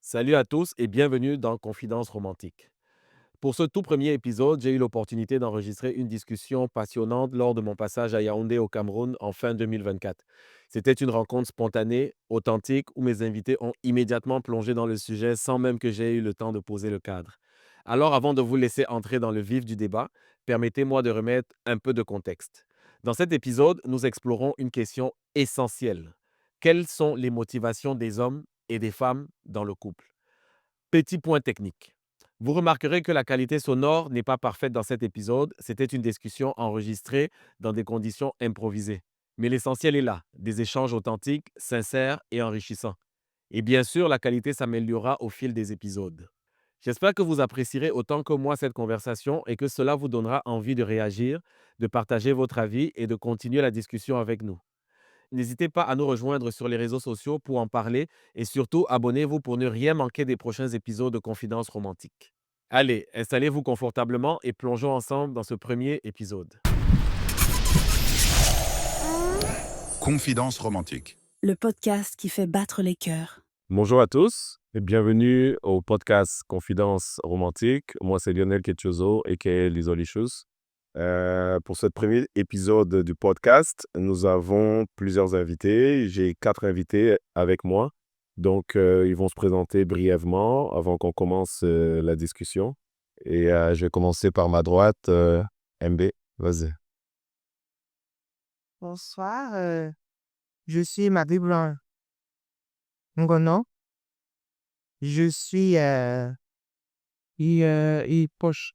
Salut à tous et bienvenue dans Confidence romantique. Pour ce tout premier épisode, j'ai eu l'opportunité d'enregistrer une discussion passionnante lors de mon passage à Yaoundé au Cameroun en fin 2024. C'était une rencontre spontanée, authentique, où mes invités ont immédiatement plongé dans le sujet sans même que j'aie eu le temps de poser le cadre. Alors avant de vous laisser entrer dans le vif du débat, permettez-moi de remettre un peu de contexte. Dans cet épisode, nous explorons une question essentielle. Quelles sont les motivations des hommes et des femmes dans le couple? Petit point technique. Vous remarquerez que la qualité sonore n'est pas parfaite dans cet épisode. C'était une discussion enregistrée dans des conditions improvisées. Mais l'essentiel est là, des échanges authentiques, sincères et enrichissants. Et bien sûr, la qualité s'améliorera au fil des épisodes. J'espère que vous apprécierez autant que moi cette conversation et que cela vous donnera envie de réagir, de partager votre avis et de continuer la discussion avec nous. N'hésitez pas à nous rejoindre sur les réseaux sociaux pour en parler et surtout abonnez-vous pour ne rien manquer des prochains épisodes de Confidences romantiques. Allez, installez-vous confortablement et plongeons ensemble dans ce premier épisode. Confidence romantique. Le podcast qui fait battre les cœurs. Bonjour à tous et bienvenue au podcast Confidences romantiques. Moi, c'est Lionel Ketchozo et Lisolicious. Pour ce premier épisode du podcast, nous avons plusieurs invités. J'ai 4 invités avec moi. Donc, ils vont se présenter brièvement avant qu'on commence la discussion. Et je vais commencer par ma droite. MB, vas-y. Bonsoir, je suis Marie Blanc Ngono. Je suis proche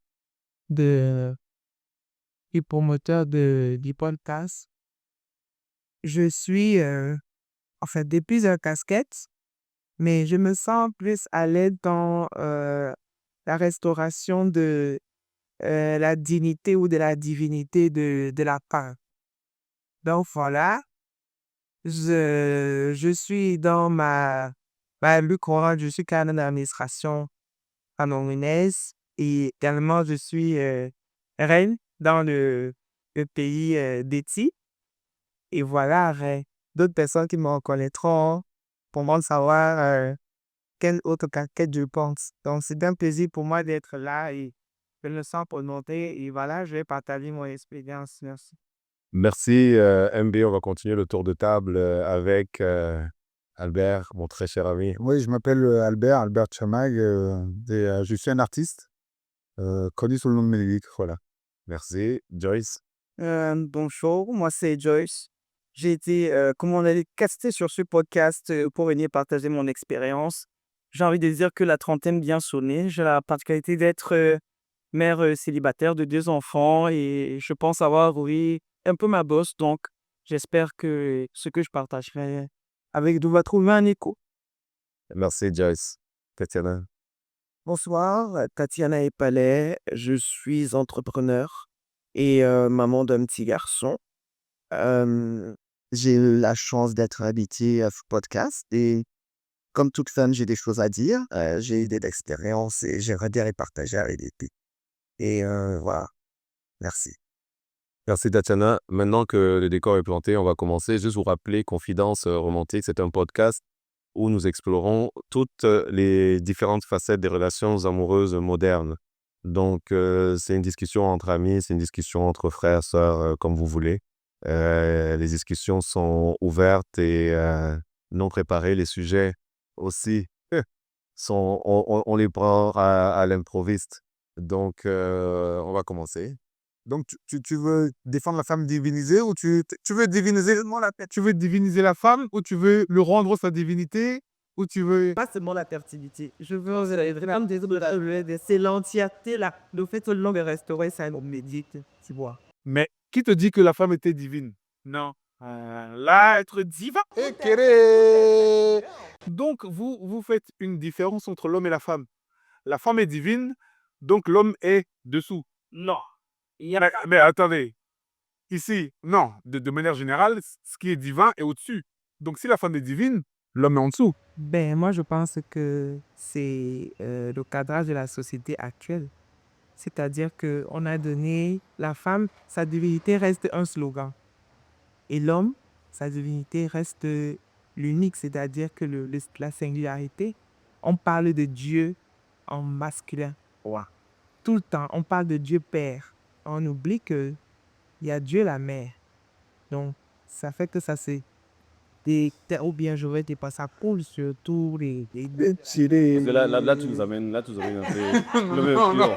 de promoteur du podcast. Je suis en fait des plusieurs casquettes, mais je me sens plus à l'aise dans la restauration de la dignité ou de la divinité de la femme. Donc voilà, je suis dans ma lutte couramment, je suis cadre d'administration camerounaise et également je suis reine dans le pays d'Haïti. Et voilà, d'autres personnes qui me reconnaîtront pour moi de savoir quelle autre casquette je pense. Donc c'est un plaisir pour moi d'être là et je me sens pour monter et voilà, je vais partager mon expérience. Merci. Merci MB, on va continuer le tour de table avec Albert, mon très cher ami. Oui, je m'appelle Albert Chamag, et je suis un artiste connu sous le nom de Ménélique, voilà. Merci. Joyce. Bonjour, moi c'est Joyce. J'ai été, comme on a dit, casté sur ce podcast pour venir partager mon expérience. J'ai envie de dire que la trentaine vient sonner. J'ai la particularité d'être mère célibataire de 2 enfants et je pense avoir, oui, un peu ma bosse. Donc, j'espère que ce que je partagerai avec vous va trouver un écho. Merci Joyce. Tatiana. Bonsoir, Tatiana Epalais, je suis entrepreneur et maman d'un petit garçon. J'ai eu la chance d'être invitée à ce podcast et comme toute femme, j'ai des choses à dire. J'ai eu des expériences et j'aimerais bien les partager avec les filles. Et voilà, merci. Merci Tatiana. Maintenant que le décor est planté, on va commencer. Juste vous rappeler, Confidence romantique, c'est un podcast où nous explorons toutes les différentes facettes des relations amoureuses modernes. Donc, c'est une discussion entre amis, c'est une discussion entre frères, sœurs, comme vous voulez. Les discussions sont ouvertes et non préparées. Les sujets aussi on les prend à l'improviste. Donc, on va commencer. Donc, tu veux défendre la femme divinisée ou tu veux diviniser tu veux diviniser la femme ou tu veux le rendre sa divinité ou tu veux... Pas seulement la fertilité. Je veux vraiment c'est l'entièreté là. Le fait que l'homme est restauré, ça nous médite, tu vois. Mais qui te dit que la femme était divine? Non. Là, être divin. Donc, vous faites une différence entre l'homme et la femme. La femme est divine, donc l'homme est dessous. Non. Mais attendez, ici, non, de manière générale, ce qui est divin est au-dessus. Donc si la femme est divine, l'homme est en dessous. Ben, moi, je pense que c'est le cadrage de la société actuelle. C'est-à-dire qu'on a donné la femme, sa divinité reste un slogan. Et l'homme, sa divinité reste l'unique, c'est-à-dire que la singularité. On parle de Dieu en masculin. Ouais. Tout le temps, on parle de Dieu Père. On oublie qu'il y a Dieu la Mère. Donc, ça fait que ça c'est ou bien je vais dire pas, ça coule sur tous les deux. Parce que là, tu nous amènes un peu le même flot.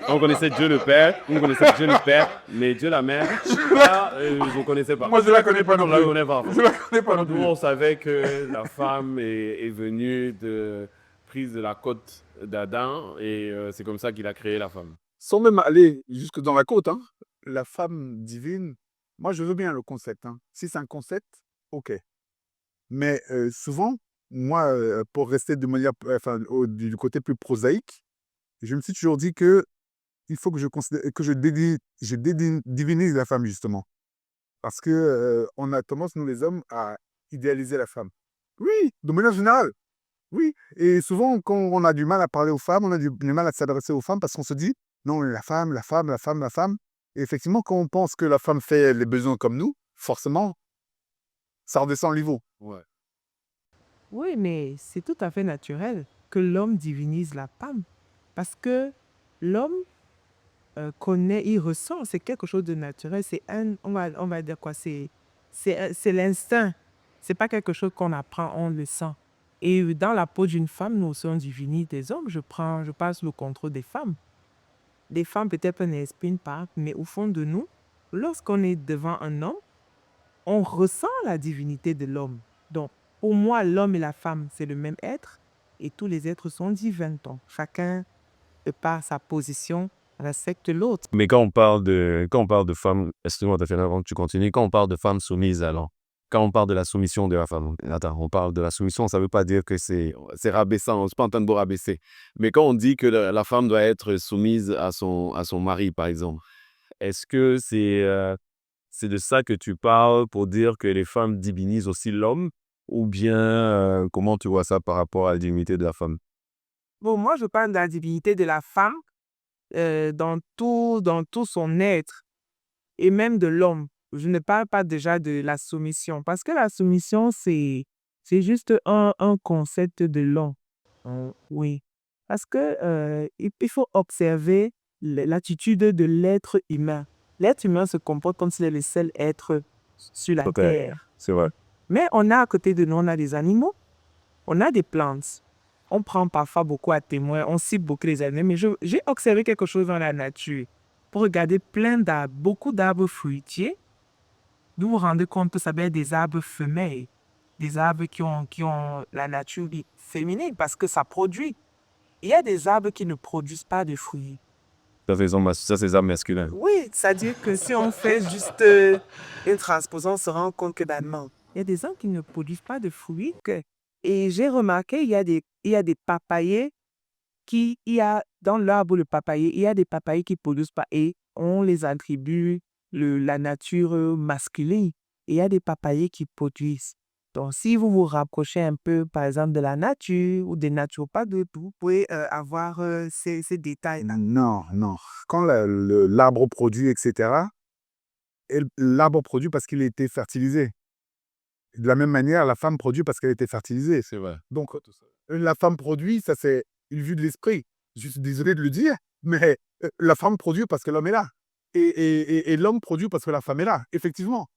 On connaissait Dieu le Père, on connaissait Dieu le Père, mais Dieu la Mère, là, je ne connaissais pas. Moi, je la connais pas non Je la plus. connais pas. Je la connais pas non Nous, plus. on savait que la femme est venue prise de la côte d'Adam et c'est comme ça qu'il a créé la femme. Sans même aller jusque dans la côte, hein. La femme divine, moi, je veux bien le concept, hein. Si c'est un concept, ok. Mais souvent, moi, pour rester de manière, du côté plus prosaïque, je me suis toujours dit que il faut que je divinise la femme, justement. Parce que on a tendance, nous les hommes, à idéaliser la femme. Oui, de manière générale. Oui. Et souvent, quand on a du mal à parler aux femmes, on a du mal à s'adresser aux femmes parce qu'on se dit, non, la femme, la femme, la femme, la femme. Et effectivement, quand on pense que la femme fait les besoins comme nous, forcément, ça redescend le niveau. Ouais. Oui, mais c'est tout à fait naturel que l'homme divinise la femme. Parce que l'homme connaît, il ressent, c'est quelque chose de naturel. C'est on va dire quoi, c'est l'instinct. C'est pas quelque chose qu'on apprend, on le sent. Et dans la peau d'une femme, nous sommes divinis des hommes. Je passe le contrôle des femmes. Des femmes peut-être n'expriment pas, mais au fond de nous, lorsqu'on est devant un homme, on ressent la divinité de l'homme. Donc, pour moi, l'homme et la femme, c'est le même être, et tous les êtres sont divins. Donc, chacun, de par sa position, respecte l'autre. Mais quand on parle de femmes, excuse-moi, avant que tu continues, quand on parle de femmes soumises, alors, quand on parle de la soumission de la femme, attends, on parle de la soumission, ça ne veut pas dire que c'est rabaissant, c'est pas en train de vous rabaisser. Mais quand on dit que la femme doit être soumise à son mari, par exemple, est-ce que c'est de ça que tu parles pour dire que les femmes divinisent aussi l'homme? Ou bien, comment tu vois ça par rapport à la dignité de la femme? Bon, moi, je parle de la divinité de la femme dans tout son être, et même de l'homme. Je ne parle pas déjà de la soumission, parce que la soumission, c'est juste un concept de l'homme. Oui. Parce que il faut observer l'attitude de l'être humain. L'être humain se comporte comme s'il est le seul être sur la terre. C'est vrai. Mais on a à côté de nous, on a des animaux, on a des plantes. On prend parfois beaucoup à témoin, on cite beaucoup les animaux, mais j'ai observé quelque chose dans la nature. Pour regarder plein d'arbres, beaucoup d'arbres fruitiers, vous vous rendez compte que ça peut être des arbres femelles, des arbres qui ont la nature féminine parce que ça produit. Il y a des arbres qui ne produisent pas de fruits. Ça, c'est arbres masculins. Oui, c'est-à-dire que si on fait juste une transposition, on se rend compte que non. Il y a des arbres qui ne produisent pas de fruits. Et j'ai remarqué, il y a des papayers dans l'arbre de papayer, il y a des papayers qui ne produisent pas et on les attribue la nature masculine. Et il y a des papayers qui produisent. Donc, si vous vous rapprochez un peu, par exemple, de la nature ou des naturopathes, vous pouvez avoir ces détails-là. Non, non. Quand l'arbre produit, etc., l'arbre produit parce qu'il a été fertilisé. De la même manière, la femme produit parce qu'elle a été fertilisée. C'est vrai. Donc, la femme produit, ça c'est une vue de l'esprit. Je suis désolé de le dire, mais la femme produit parce que l'homme est là. Et l'homme produit parce que la femme est là, effectivement.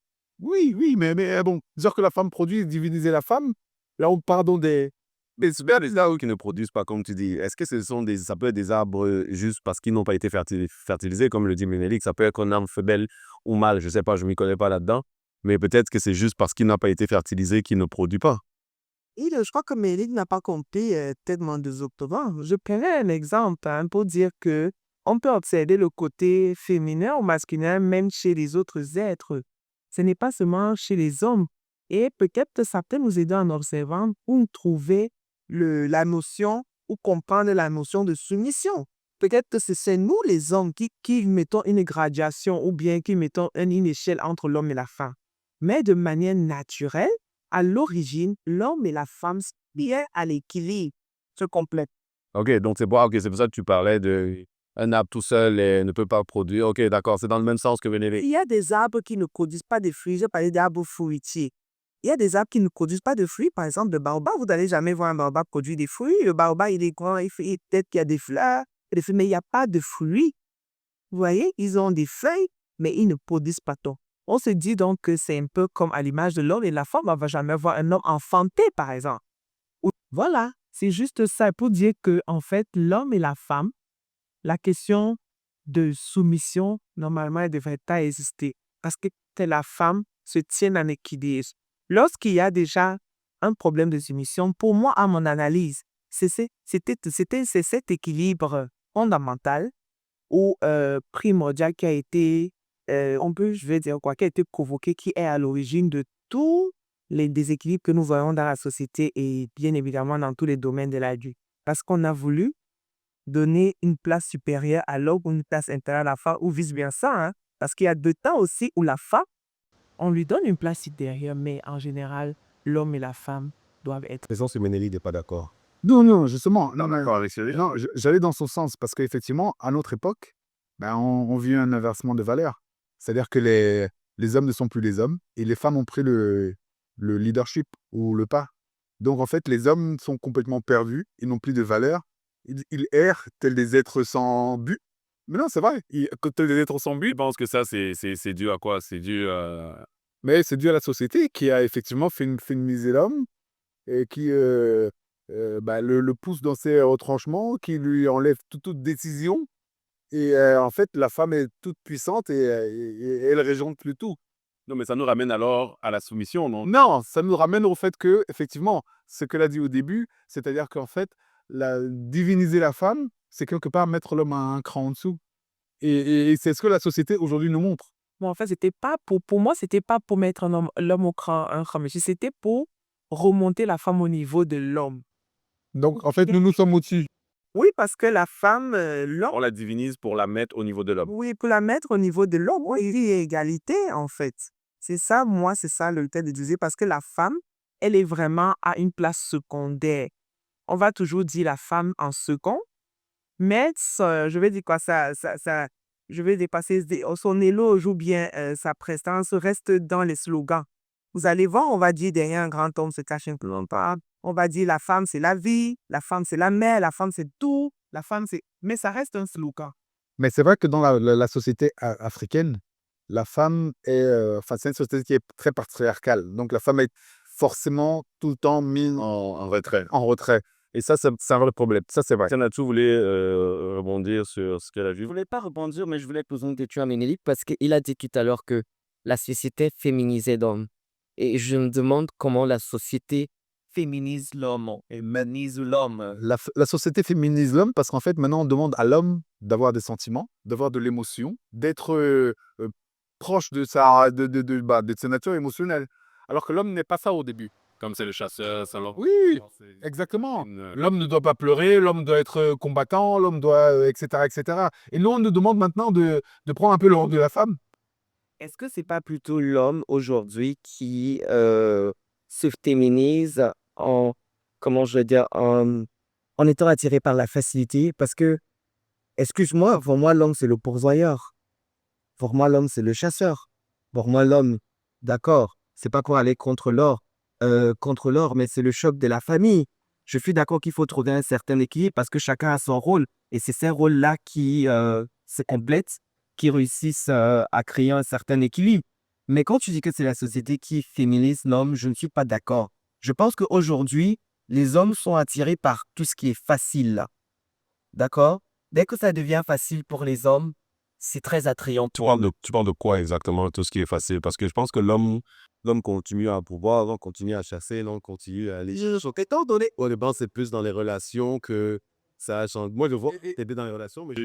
Oui, oui, mais bon, dire que la femme produit, diviniser la femme, là on pardon des... Mais c'est bien des arbres qui ne produisent pas, comme tu dis. Est-ce que ça peut être des arbres juste parce qu'ils n'ont pas été fertilisés, comme le dit Ménélique? Ça peut être un arbre femelle ou mâle, je ne sais pas, je ne m'y connais pas là-dedans. Mais peut-être que c'est juste parce qu'il n'a pas été fertilisé qu'il ne produit pas. Je crois que Méline n'a pas compris tellement de octobre. Je prendrai un exemple pour dire que on peut observer le côté féminin ou masculin même chez les autres êtres. Ce n'est pas seulement chez les hommes. Et peut-être que ça peut nous aider en observant pour trouver la notion ou comprendre la notion de soumission. Peut-être que c'est nous les hommes qui mettons une gradation ou bien qui mettons une échelle entre l'homme et la femme. Mais de manière naturelle, à l'origine, l'homme et la femme sont bien à l'équilibre, se complètent. OK, donc c'est pour ça que tu parlais d'un arbre tout seul ne peut pas produire. OK, d'accord, c'est dans le même sens que Ménélique. Il y a des arbres qui ne produisent pas de fruits, je parlais d'arbres fruitiers. Il y a des arbres qui ne produisent pas de fruits. Par exemple, le baobab, vous n'allez jamais voir un baobab produire des fruits. Le baobab, il est grand, peut-être qu'il y a des fleurs, mais il n'y a pas de fruits. Vous voyez, ils ont des feuilles, mais ils ne produisent pas tant. On se dit donc que c'est un peu comme à l'image de l'homme et la femme. On ne va jamais voir un homme enfanté, par exemple. Voilà, c'est juste ça pour dire que, en fait, l'homme et la femme, la question de soumission, normalement, elle ne devrait pas exister. Parce que la femme se tient en équilibre. Lorsqu'il y a déjà un problème de soumission, pour moi, à mon analyse, c'est cet équilibre fondamental ou primordial qui a été, je vais dire quoi, qui a été provoqué, qui est à l'origine de tous les déséquilibres que nous voyons dans la société et bien évidemment dans tous les domaines de la vie. Parce qu'on a voulu donner une place supérieure à l'homme ou une place inférieure à la femme ou vice-versa. Hein? Parce qu'il y a deux temps aussi où la femme, on lui donne une place supérieure, mais en général, l'homme et la femme doivent être. Présence Ménélie n'est pas d'accord. Non, justement. Non, D'accord avec Cyril. non, j'allais dans son sens parce qu'effectivement, à notre époque, ben, on vit un inversement de valeurs. C'est-à-dire que les hommes ne sont plus les hommes et les femmes ont pris le leadership ou le pas. Donc, en fait, les hommes sont complètement perdus, ils n'ont plus de valeur, ils errent tels des êtres sans but. Mais non, c'est vrai. Quand les êtres sans but, je pense que ça, c'est dû à quoi? C'est dû à... Mais c'est dû à la société qui a effectivement féminisé l'homme et qui bah, le pousse dans ses retranchements, qui lui enlève toute décision. Et en fait, la femme est toute puissante et elle régente plus tout. Non, mais ça nous ramène alors à la soumission, non? Non, ça nous ramène au fait que, effectivement, ce qu'elle a dit au début, c'est-à-dire qu'en fait, diviniser la femme, c'est quelque part mettre l'homme un cran en dessous. Et c'est ce que la société aujourd'hui nous montre. Bon, en fait, c'était pas pour moi, c'était pas pour mettre l'homme au cran, un cran, mais c'était pour remonter la femme au niveau de l'homme. Donc, en fait, nous sommes au-dessus. Oui, parce que la femme, l'homme, On la divinise pour la mettre au niveau de l'homme. oui, pour la mettre au niveau de l'homme, oui, il y a égalité, en fait. C'est ça, moi, c'est ça le thème de Dieu, parce que la femme, elle est vraiment à une place secondaire. On va toujours dire la femme en second, mais je vais dire quoi, je vais dépasser son éloge ou bien sa prestance reste dans les slogans. Vous allez voir, on va dire derrière un grand homme se cache un grand homme. On va dire la femme, c'est la vie, la femme, c'est la mère, la femme, c'est tout, la femme, c'est... Mais ça reste un slogan. Mais c'est vrai que dans la société africaine, la femme est... Enfin, c'est une société qui est très patriarcale. Donc, la femme est forcément tout le temps mise En retrait. en retrait. Et ça, c'est un vrai problème. Ça, c'est vrai. Tianatou voulait rebondir sur ce qu'elle a Je vu. voulais pas rebondir, mais je voulais poser une question à Ménélique parce qu'il a dit tout à l'heure que la société féminisait l'homme. Et je me demande comment la société féminise l'homme et humanise l'homme. La société féminise l'homme parce qu'en fait, maintenant, on demande à l'homme d'avoir des sentiments, d'avoir de l'émotion, d'être proche de sa nature émotionnelle. Alors que l'homme n'est pas ça au début. Comme c'est le chasseur, c'est l'homme. Oui, exactement. Une- L'homme ne doit pas pleurer, l'homme doit être combattant, l'homme doit, etc., etc. Et nous, on nous demande maintenant de prendre un peu le rôle de la femme. Est-ce que c'est pas plutôt l'homme aujourd'hui qui se féminise en, comment je veux dire, en étant attiré par la facilité? Parce que, excuse-moi, pour moi, l'homme, c'est le pourvoyeur. Pour moi, l'homme, c'est le chasseur. Pour moi, l'homme, d'accord, c'est pas pour aller contre l'or, mais c'est le choc de la famille. Je suis d'accord qu'il faut trouver un certain équilibre parce que chacun a son rôle. Et c'est ces rôles-là qui se complètent, qui réussissent à créer un certain équilibre. Mais quand tu dis que c'est la société qui féminise l'homme, je ne suis pas d'accord. Je pense qu'aujourd'hui, les hommes sont attirés par tout ce qui est facile, là. D'accord? Dès que ça devient facile pour les hommes, c'est très attrayant. Tu parles de quoi exactement, tout ce qui est facile? Parce que je pense que l'homme continue à pouvoir, l'homme continue à chasser, l'homme continue à aller. Étant donné, au départ, c'est plus dans les relations que ça change. Moi, je vois t'aider dans les relations, mais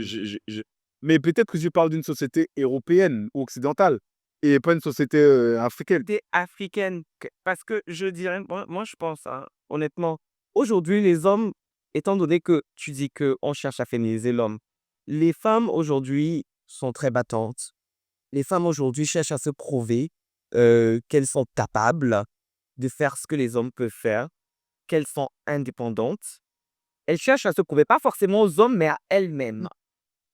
Mais peut-être que je parle d'une société européenne ou occidentale et pas une société africaine. Société africaine, parce que je dirais, moi je pense, hein, honnêtement, aujourd'hui, les hommes, étant donné que tu dis qu'on cherche à féminiser l'homme, les femmes aujourd'hui sont très battantes. Les femmes aujourd'hui cherchent à se prouver qu'elles sont capables de faire ce que les hommes peuvent faire, qu'elles sont indépendantes. Elles cherchent à se prouver, pas forcément aux hommes, mais à elles-mêmes.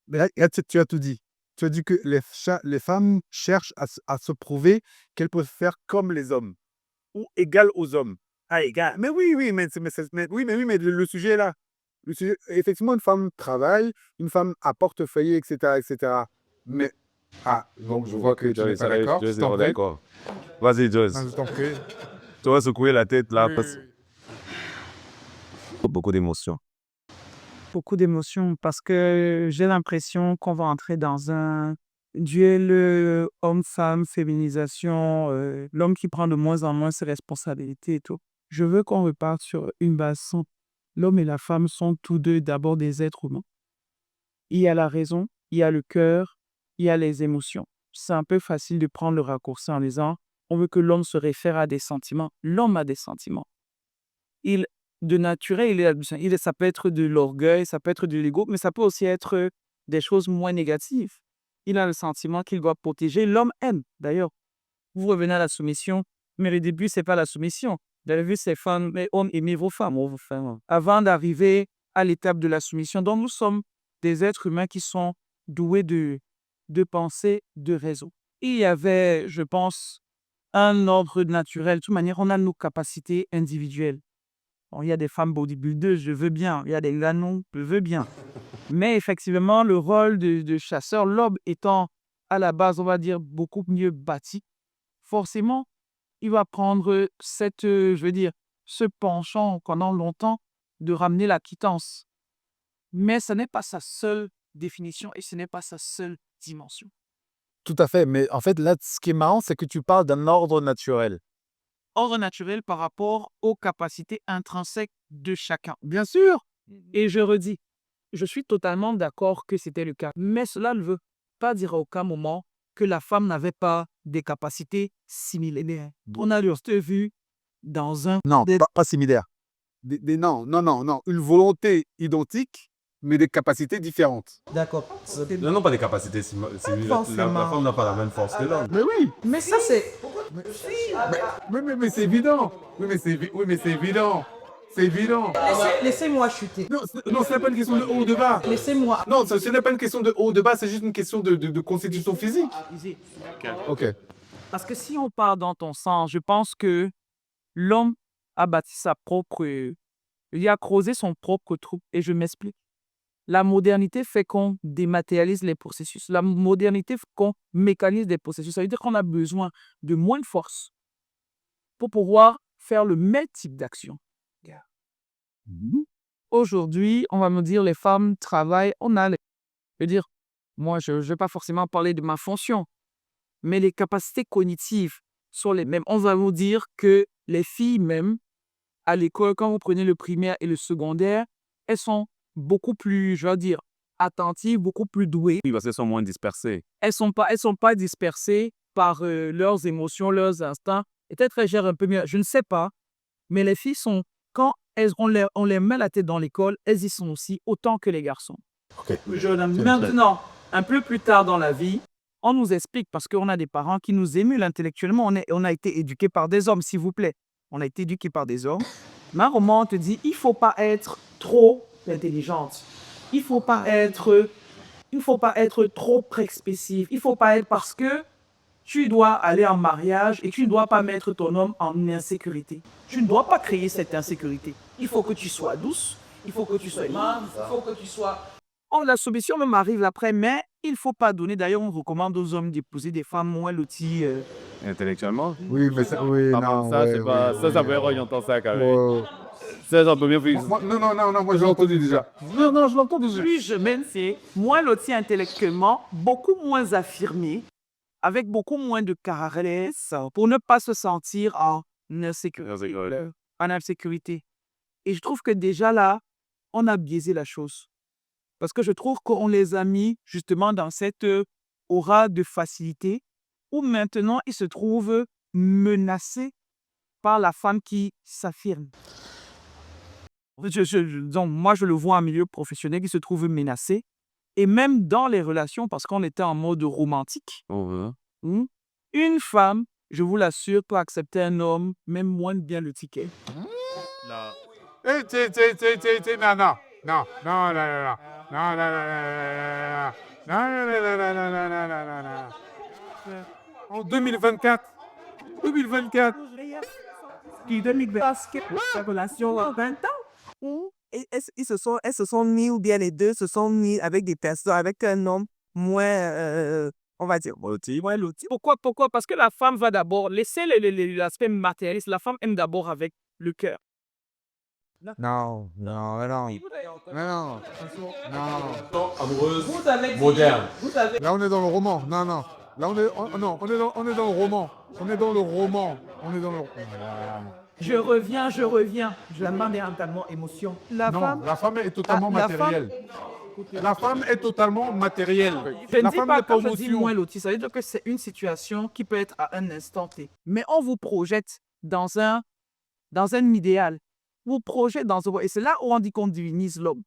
Mais là, tu as tout dit. Tu as dit que les femmes cherchent à se prouver qu'elles peuvent faire comme les hommes. ou égal aux hommes. Ah, égal. Mais oui, oui, mais le sujet est là. Effectivement, une femme travaille, une femme apporte feuillet, etc., etc. Mais, donc je vois que tu n'es Joyce, pas allez, d'accord. Joyce Je est t'en pas prie. d'accord. Vas-y, Joyce. Non, je t'en prie. Tu vas secouer la tête là. Oui, Parce... oui, oui. Beaucoup d'émotions. Beaucoup d'émotions parce que j'ai l'impression qu'on va entrer dans un duel homme-femme, féminisation, l'homme qui prend de moins en moins ses responsabilités et tout. Je veux qu'on reparte sur une base simple. L'homme et la femme sont tous deux d'abord des êtres humains. Il y a la raison, il y a le cœur, il y a les émotions. C'est un peu facile de prendre le raccourci en disant on veut que l'homme se réfère à des sentiments. L'homme a des sentiments. De naturel, ça peut être de l'orgueil, ça peut être de l'ego, mais ça peut aussi être des choses moins négatives. Il a le sentiment qu'il doit protéger. L'homme aime, d'ailleurs. Vous revenez à la soumission, mais le début, c'est pas la soumission. Le début, c'est femmes, mais hommes, aimez vos femmes. Avant d'arriver à l'étape de la soumission. Donc, nous sommes des êtres humains qui sont doués de pensée, de raison. Il y avait, je pense, un ordre naturel. De toute manière, on a nos capacités individuelles. Bon, il y a des femmes bodybuilders, je veux bien. Il y a des gars non, je veux bien. Mais effectivement, le rôle de chasseur, l'homme étant à la base, on va dire, beaucoup mieux bâti, forcément, il va prendre ce penchant pendant longtemps de ramener la quittance. Mais ce n'est pas sa seule définition et ce n'est pas sa seule dimension. Tout à fait. Mais en fait, là, ce qui est marrant, c'est que tu parles d'un ordre naturel. Ordre naturel par rapport aux capacités intrinsèques de chacun. Bien sûr. Et je redis, je suis totalement d'accord que c'était le cas. Mais cela ne veut pas dire à aucun moment que la femme n'avait pas des capacités similaires. On a juste vu dans un... Non, pas similaire. Non. Une volonté identique, mais des capacités différentes. D'accord. Non, pas des capacités similaires. La femme n'a pas la même force que l'homme. Mais oui. Mais ça, c'est... Mais c'est évident. Oui, mais c'est évident. C'est évident. Laissez-moi chuter. Non, ce n'est pas une question de haut ou de bas. Laissez-moi... Non, ce n'est pas une question de haut ou de bas, c'est juste une question de constitution physique. Ok. Parce que si on part dans ton sens, je pense que l'homme a bâti sa propre... Il a creusé son propre trou. Et je m'explique. La modernité fait qu'on dématérialise les processus. La modernité fait qu'on mécanise des processus. Ça veut dire qu'on a besoin de moins de force pour pouvoir faire le même type d'action. Aujourd'hui, on va me dire les femmes travaillent. Je veux dire, moi, je ne vais pas forcément parler de ma fonction, mais les capacités cognitives sont les mêmes. On va vous dire que les filles même, à l'école, quand vous prenez le primaire et le secondaire, elles sont beaucoup plus, je veux dire, attentives, beaucoup plus douées. Oui, parce qu'elles sont moins dispersées. Elles sont pas dispersées par leurs émotions, leurs instincts. Peut-être elles gèrent un peu mieux, je ne sais pas. Mais les filles sont, quand on les met la tête dans l'école, elles y sont aussi autant que les garçons. Ok. Maintenant, un peu plus tard dans la vie, on nous explique, parce qu'on a des parents qui nous émulent intellectuellement. On a été éduqués par des hommes, s'il vous plaît. On a été éduqués par des hommes. Mais à un moment, on te dit, il ne faut pas être trop intelligente. Il ne faut pas être trop expressif. Il ne faut pas être parce que tu dois aller en mariage et tu ne dois pas mettre ton homme en insécurité. Tu ne dois pas créer cette insécurité. Il faut que tu sois douce, il faut que tu sois aimable, il faut que tu sois... Oh, la soumission même arrive après, mais il ne faut pas donner. D'ailleurs, on recommande aux hommes d'épouser des femmes moins loties. Intellectuellement. Oui, mais ça, oui, non. Ça, ouais, c'est pas. ouais, Ça ouais. peut être orientant ça quand même. Ouais. Ça, j'en peux bien plus. Non, moi, je l'ai entendu déjà. Non, je l'ai entendu déjà. Plus je m'étais moins loti intellectuellement, beaucoup moins affirmé, avec beaucoup moins de caresse pour ne pas se sentir en insécurité. Et je trouve que déjà là, on a biaisé la chose. Parce que je trouve qu'on les a mis justement dans cette aura de facilité où maintenant ils se trouvent menacés par la femme qui s'affirme. Donc, moi, je le vois en milieu professionnel qui se trouve menacé. Et même dans les relations, parce qu'on était en mode romantique, une femme, je vous l'assure, peut accepter un homme, même moins bien le ticket. En 2024. Puis 2020, parce que la relation a 20 ans. Et elles se sont mis, ou bien les deux se sont mis avec des personnes, avec un homme moins, on va dire, moins loti. Pourquoi? Parce que la femme va d'abord laisser l'aspect matérialiste. La femme aime d'abord avec le cœur. Non, non, non, non, non. Amoureuse Vous avez dit- moderne. Vous avez Là, on est dans le roman. Non, non. Là, non, on est dans le roman. On est dans le roman. On est dans le... Je reviens. Je la demande est totalement émotion. La Non, femme, la femme est totalement la femme- matérielle. La femme est totalement matérielle. Je ne La dis femme pas, n'est quand je dis émotion. moins loti, ça veut dire que c'est une situation qui peut être à un instant T. Mais on vous projette dans un idéal. Vous projette dans un... Et c'est là où on dit qu'on divinise l'homme.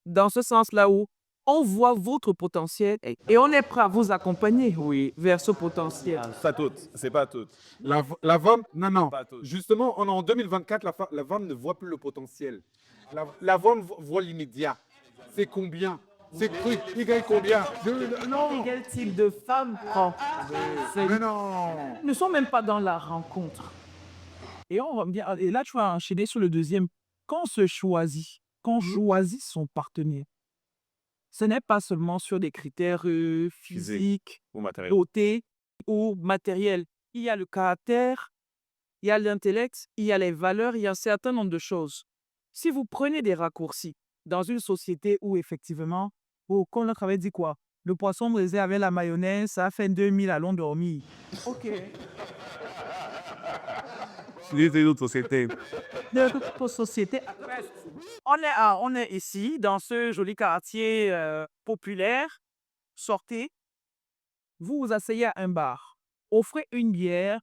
Dans ce sens-là où on voit votre potentiel et on est prêt à vous accompagner, oui, vers ce potentiel. Pas toutes, c'est pas toutes. La femme, non. Pas toutes. Justement, on est en 2024, la femme ne voit plus le potentiel. La femme voit l'immédiat. C'est combien? C'est truc, il gagne combien? Non. Quel type de femme prend? Mais non. Ils ne sont même pas dans la rencontre. Et on revient, et là, tu vas enchaîner sur le deuxième. Quand on se choisit, quand on choisit son partenaire, ce n'est pas seulement sur des critères physiques, Ou matériel. beauté ou matériel. Il y a le caractère, il y a l'intellect, il y a les valeurs, il y a un certain nombre de choses. Si vous prenez des raccourcis dans une société où effectivement, quand notre avait dit quoi? Le poisson braisé avec la mayonnaise, ça a fait 2000 allons dormir. Ok. C'est une autre société. Notre société. On est ici, dans ce joli quartier populaire. Sortez, vous vous asseyez à un bar. Offrez une bière,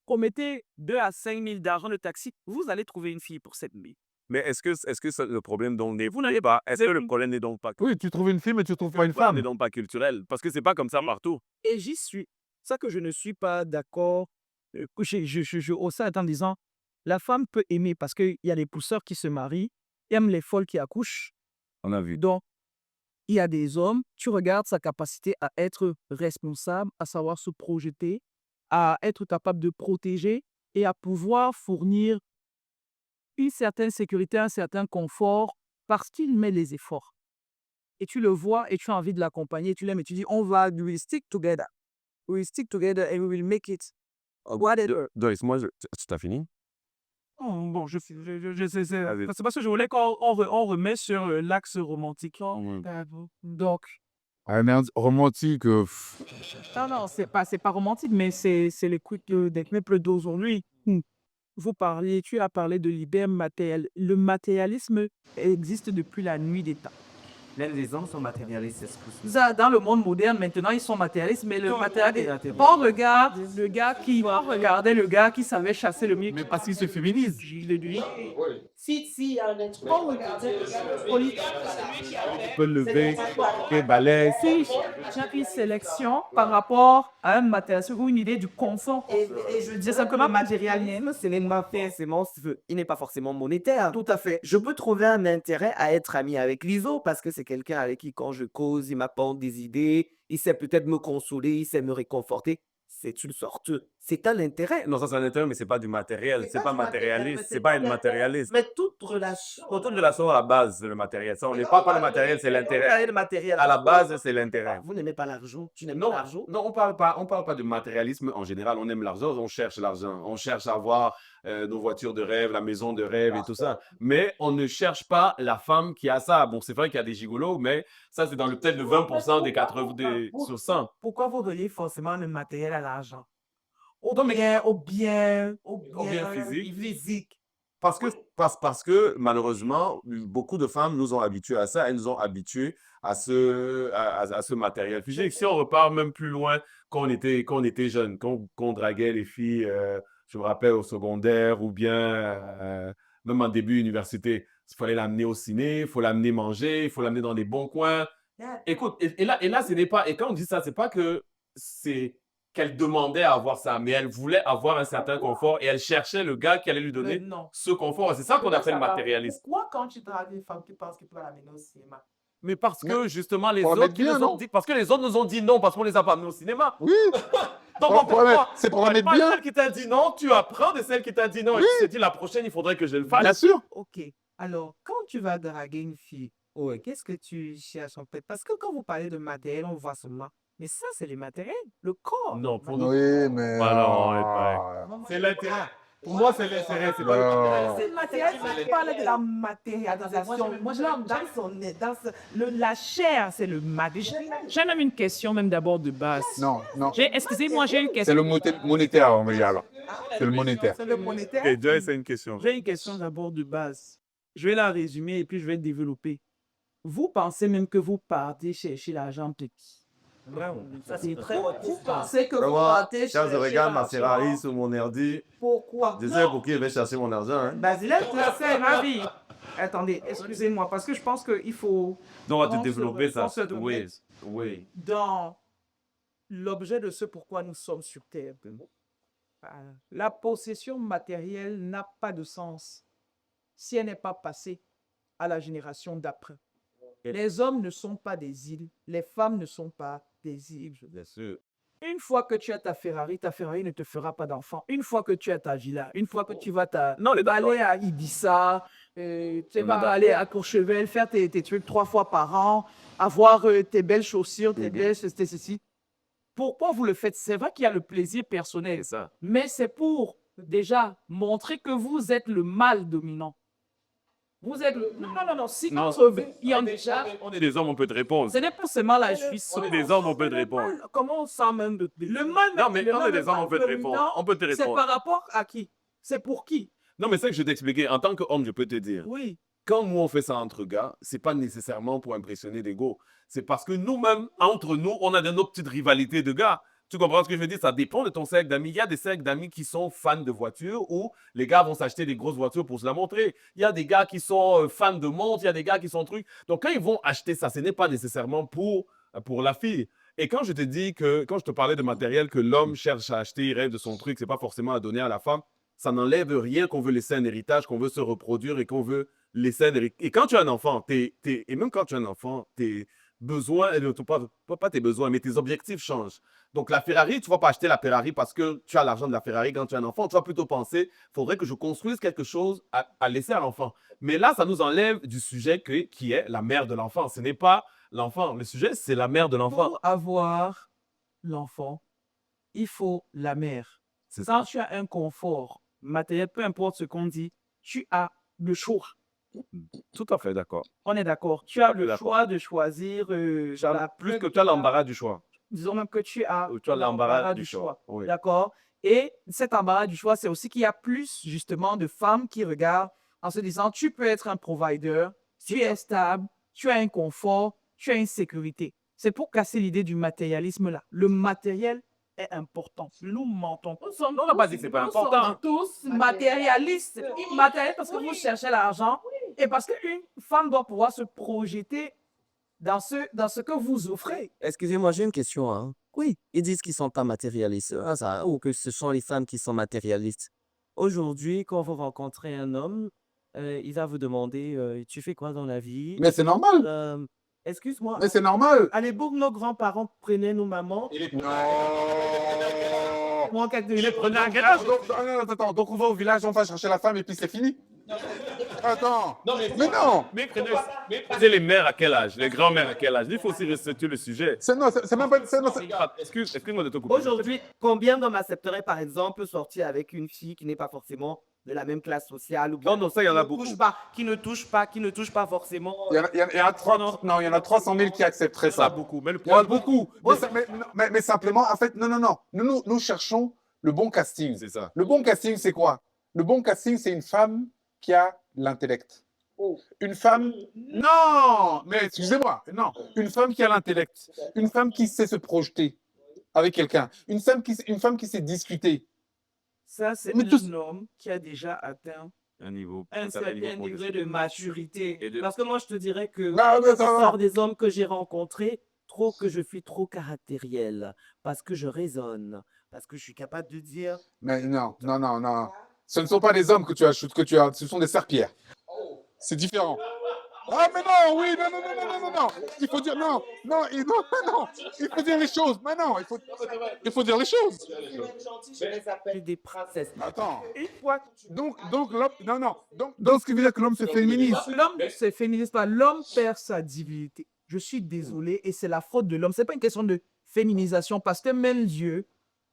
promettez 2 à 5 000 d'argent de taxi. Vous allez trouver une fille pour cette bière. Mais est-ce que le problème donc n'est Vous n'avez pas... Est-ce que vous le avez- problème n'est donc pas... Oui, tu trouves une fille, mais tu trouves pas une Le problème femme. n'est donc pas culturel? Parce que c'est pas comme ça partout. Et j'y suis. Ça que je ne suis pas d'accord. Je hausse ça en disant, la femme peut aimer parce qu'il y a des pousseurs qui se marient, il y a même les folles qui accouchent. On a vu. Donc, il y a des hommes, tu regardes sa capacité à être responsable, à savoir se projeter, à être capable de protéger et à pouvoir fournir une certaine sécurité, un certain confort parce qu'il met les efforts. Et tu le vois et tu as envie de l'accompagner, tu l'aimes et tu dis, we will stick together. We will stick together and we will make it. Whatever. Doris, tu t'as fini? Bon, c'est Vas-y. parce que je voulais qu'on remet sur l'axe romantique. Donc, Romantique. non, c'est pas romantique, mais c'est l'écoute des couples d'aujourd'hui. Tu as parlé de liberté matérielle. Le matérialisme existe depuis la nuit des temps. Les hommes sont matérialistes. Dans le monde moderne, maintenant, ils sont matérialistes, mais le matérialisme... On regardait le gars qui savait chasser le mieux. Mais parce qu'il se féminise. Si, on regardait le gars politique. Tu peux le lever, tu es balèze. Si tu as une sélection par rapport à un matérialisme ou une idée du confort. Et je dis simplement, matérialisme, c'est forcément, il n'est pas forcément monétaire. Tout à fait. Je peux trouver un intérêt à être ami avec l'ISO parce que c'est quelqu'un avec qui, quand je cause, il m'apporte des idées, il sait peut-être me consoler, il sait me réconforter. C'est une sorte, c'est un intérêt. Non, ça c'est un intérêt, mais c'est pas du matériel. C'est pas du matériel, matérialiste. mais C'est pas être pas matérialiste. Mais toute relation. Pour toute relation, à la base, c'est le matériel. Ça, on n'est pas le matériel, c'est l'intérêt. Le matériel. À la base, c'est l'intérêt. Vous n'aimez pas l'argent. Tu n'aimes Non, pas l'argent. non, on parle pas de matérialisme en général. On aime l'argent, on cherche l'argent. On cherche à avoir nos voitures de rêve, la maison de rêve et tout ça. Mais on ne cherche pas la femme qui a ça. Bon, c'est vrai qu'il y a des gigolos, mais ça, c'est dans peut-être le 20% des 80 sur 100. Pourquoi vous reliez forcément le matériel à l'argent? Au bien physique. Parce que malheureusement, beaucoup de femmes nous ont habitués à ça. Elles nous ont habitués à ce matériel physique. Si on repart même plus loin, quand on était jeunes, qu'on draguait les filles, je me rappelle au secondaire ou bien même en début université, il fallait l'amener au ciné, il faut l'amener manger, il faut l'amener dans des bons coins. Écoute, et là, ce n'est pas... Et quand on dit ça, c'est pas que c'est qu'elle demandait à avoir ça, mais elle voulait avoir un certain confort et elle cherchait le gars qui allait lui donner Non. ce confort. C'est ça qu'on appelle matérialiste. Pourquoi quand tu dragues une femme, tu penses qu'il peut l'amener au cinéma? Mais parce que justement, les Pour la autres mettre qui bien, nous ont non? dit, parce que les autres nous ont dit non, parce qu'on les a pas amenés au cinéma. Oui, Donc, c'est pour la mettre pas bien. celle qui t'a dit non, tu apprends de celle qui t'a dit non. Et Oui. tu te dis, la prochaine, il faudrait que je le fasse. Bien sûr. Ok. Alors, quand tu vas draguer une fille, ouais, qu'est-ce que tu cherches en fait? Parce que quand vous parlez de matériel, on voit seulement. Mais ça, c'est le matériel, le corps. Non, pour nous. Oui, mais... Voilà, on est pareil. C'est l'intérêt. Pour moi, c'est l'intérêt, c'est pas le matériel. C'est le matériel, tu parles de la matérialisation. L'homme, la chair, c'est le matériel. J'ai même une question, même d'abord de base. Non, non. Excusez-moi, j'ai une C'est question. le monétaire, on va dire, là. C'est le monétaire. C'est le monétaire. Et Joy, c'est une question. J'ai une question d'abord de base. Je vais la résumer et puis je vais développer. Vous pensez même que vous partez chercher l'argent petit? Ça, c'est très... Vous pensez que vous Moi, partez quand je chercher regarde ma l'argent? Ferrari sur mon ordi, Pourquoi? je sais pour qui je vais chercher mon argent. Hein. Basile, c'est ma vie. Attendez, excusez-moi, parce que je pense qu'il faut... Donc, on va on te se- développer ça. on se domaine. Oui, oui. Dans l'objet de ce pourquoi nous sommes sur Terre. La possession matérielle n'a pas de sens si elle n'est pas passée à la génération d'après. Les hommes ne sont pas des îles, les femmes ne sont pas des îles. Bien sûr. Une fois que tu as ta Ferrari ne te fera pas d'enfant. Une fois que tu as ta villa, une fois que tu vas aller à Ibiza, tu vas aller à Courchevel, faire tes trucs 3 fois par an, avoir tes belles chaussures, tes belles ceci. Pourquoi vous le faites? C'est vrai qu'il y a le plaisir personnel, C'est ça. mais c'est pour déjà montrer que vous êtes le mâle dominant. Vous êtes le... Non. Si Non, entre vous, il y en a déjà... On est des hommes, on peut te répondre. Ce n'est pas seulement la justice. On est des hommes, on peut te répondre. Comment on sent même de... Le mal, Non, mais le on est mal des hommes, on peut te dominant, répondre. On peut te c'est répondre. par rapport à qui? C'est pour qui? Non, mais c'est que je vais t'expliquer. En tant qu'homme, je peux te dire. Oui. Quand nous, on fait ça entre gars, c'est pas nécessairement pour impressionner l'ego. C'est parce que nous-mêmes, entre nous, on a de nos petites rivalités de gars. Tu comprends ce que je veux dire? Ça dépend de ton cercle d'amis. Il y a des cercles d'amis qui sont fans de voitures où les gars vont s'acheter des grosses voitures pour se la montrer. Il y a des gars qui sont fans de montres, il y a des gars qui sont trucs. Donc, quand ils vont acheter ça, ce n'est pas nécessairement pour la fille. Et quand je te dis que, quand je te parlais de matériel que l'homme cherche à acheter, il rêve de son truc, c'est pas forcément à donner à la femme, ça n'enlève rien qu'on veut laisser un héritage, qu'on veut se reproduire et qu'on veut laisser un héritage. Et quand tu as un enfant, et même quand tu as un enfant, tes besoins, pas tes besoins, mais tes objectifs changent. Donc, la Ferrari, tu ne vas pas acheter la Ferrari parce que tu as l'argent de la Ferrari quand tu as un enfant. Tu vas plutôt penser, il faudrait que je construise quelque chose à laisser à l'enfant. Mais là, ça nous enlève du sujet qui est la mère de l'enfant. Ce n'est pas l'enfant. Le sujet, c'est la mère de l'enfant. Pour avoir l'enfant, il faut la mère. C'est Quand tu as un confort matériel, peu importe ce qu'on dit, tu as le choix. Tout à fait d'accord. On est d'accord. Tu as le D'accord. choix de choisir. Plus que tu as l'embarras du choix. Disons même que tu as l'embarras du choix. Oui. D'accord. Et cet embarras du choix, c'est aussi qu'il y a plus justement de femmes qui regardent en se disant, tu peux être un provider, tu es stable, tu as un confort, tu as une sécurité. C'est pour casser l'idée du matérialisme là. Le matériel est important. Nous mentons. On n'a pas dit que c'est pas important. Nous sommes tous matérialistes. Immatérialistes parce que vous cherchez l'argent et parce qu'une femme doit pouvoir se projeter dans ce que vous offrez. Excusez-moi, j'ai une question. Hein. Oui. Ils disent qu'ils sont pas matérialistes, ou que ce sont les femmes qui sont matérialistes. Aujourd'hui, quand vous rencontrez un homme, il va vous demander tu fais quoi dans la vie? Mais c'est normal. Excuse-moi. Mais c'est normal. À l'époque, nos grands-parents prenaient nos mamans. Non. Il les prenait à garage. Attends, donc on va au village, on va chercher la femme et puis c'est fini. Attends. Non, Mais non. Mais prenez les mères à quel âge? Les grands-mères à quel âge? Il faut aussi respecter le sujet. C'est même pas... Regarde, excuse-moi de te couper. Aujourd'hui, combien d'hommes accepteraient, par exemple, sortir avec une fille qui n'est pas forcément de la même classe sociale ou bien Non, ça, il y en a qui ne beaucoup. qui ne touche pas forcément. Il y en a 300 000 qui accepteraient Ça, ça. beaucoup. Mais le Il y en a problème, beaucoup. Mais simplement, en fait, non. Nous cherchons le bon casting. c'est ça. Le bon casting, c'est quoi? Le bon casting, c'est une femme qui a l'intellect. Une femme... Non. Mais excusez-moi. Non. Une femme qui a l'intellect. Une femme qui sait se projeter avec quelqu'un. Une femme qui sait discuter. Ça, c'est Mais un homme qui a déjà atteint Un niveau. un certain degré de professionnel. maturité. Et de- Parce que moi, je te dirais que Non, mais ça va. Sort des hommes que j'ai rencontrés, que je suis trop caractériel, parce que je raisonne, parce que je suis capable de dire. Mais non. Ce ne sont pas des hommes que tu as, ce sont des serpillères. C'est différent. Ah, mais non, oui, non, non, non, non, non, non, non. Il faut dire non, non, non, non. Il faut dire les choses. Mais non, il faut dire les choses. Des princesses. Attends. Une fois Donc l'homme, non, non. Donc, ce qui veut dire que l'homme se féminise. L'homme ne se féminise pas, l'homme perd sa divinité. Je suis désolé, et c'est la faute de l'homme. Ce n'est pas une question de féminisation, parce que même Dieu,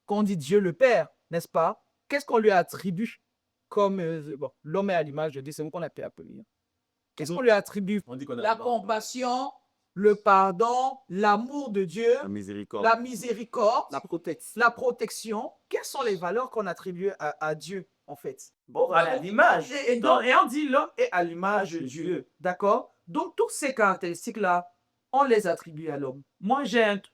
quand on dit Dieu le Père, n'est-ce pas? Qu'est-ce qu'on lui attribue comme... bon, l'homme est à l'image de Dieu, c'est vous qu'on a pu appeler. Qu'est-ce qu'on lui attribue? On dit qu'on a La compassion, le pardon, l'amour de Dieu, La miséricorde. la miséricorde, la protection. la protection. Quelles sont les valeurs qu'on attribue à Dieu, en fait? Bon, voilà l'image. Et on dit l'homme est à l'image de Dieu. D'accord? Donc, toutes ces caractéristiques-là, on les attribue à l'homme. Moi, peut-être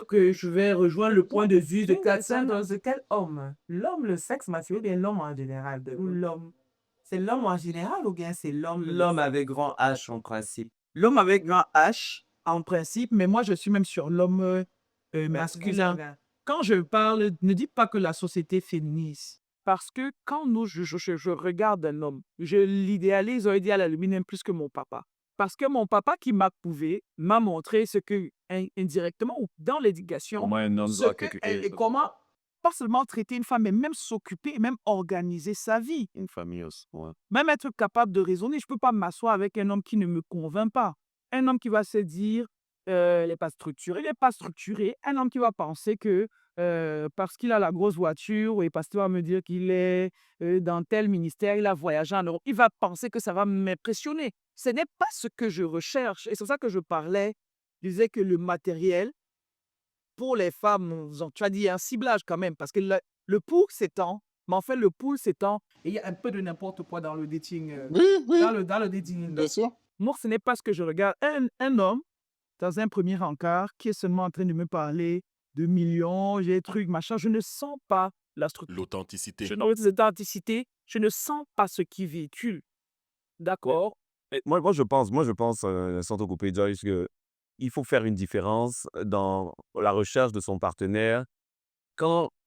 que je vais rejoindre le point de vue de Katsan. Dans quel homme? L'homme, le sexe masculin, ou bien l'homme en général? Ou l'homme? C'est l'homme en général ou bien c'est l'homme? L'homme avec grand H en principe. L'homme avec grand H, en principe, mais moi, je suis même sur l'homme masculin. Quand je parle, ne dites pas que la société féminise. Parce que quand je regarde un homme, je l'idéalise, on dit à la limite même plus que mon papa. Parce que mon papa qui m'a prouvé, m'a montré ce que, indirectement, ou dans l'éducation, Comment un homme ce doit que- quelque et comment, pas seulement traiter une femme, mais même s'occuper, et même organiser sa vie. une famille aussi. Ouais. Même être capable de raisonner. Je ne peux pas m'asseoir avec un homme qui ne me convainc pas. Un homme qui va se dire, il n'est pas structuré, il n'est pas structuré. Un homme qui va penser que parce qu'il a la grosse voiture et parce qu'il va me dire qu'il est dans tel ministère, il a voyagé en Europe, il va penser que ça va m'impressionner. Ce n'est pas ce que je recherche. Et c'est pour ça que je parlais, je disais que le matériel, pour les femmes, tu as dit un ciblage quand même, parce que le pour s'étend, mais en fait, le pour s'étend, et il y a un peu de n'importe quoi dans le dating. Oui, oui, Dans le dating. bien sûr. Moi, ce n'est pas ce que je regarde. Un homme, dans un premier encart, qui est seulement en train de me parler de millions, j'ai des trucs, machin, je ne sens pas la structure. L'authenticité. Je n'aurai cette authenticité, je ne sens pas ce qui véhicule. D'accord? Et moi, je pense, sans te couper, Joyce, que il faut faire une différence dans la recherche de son partenaire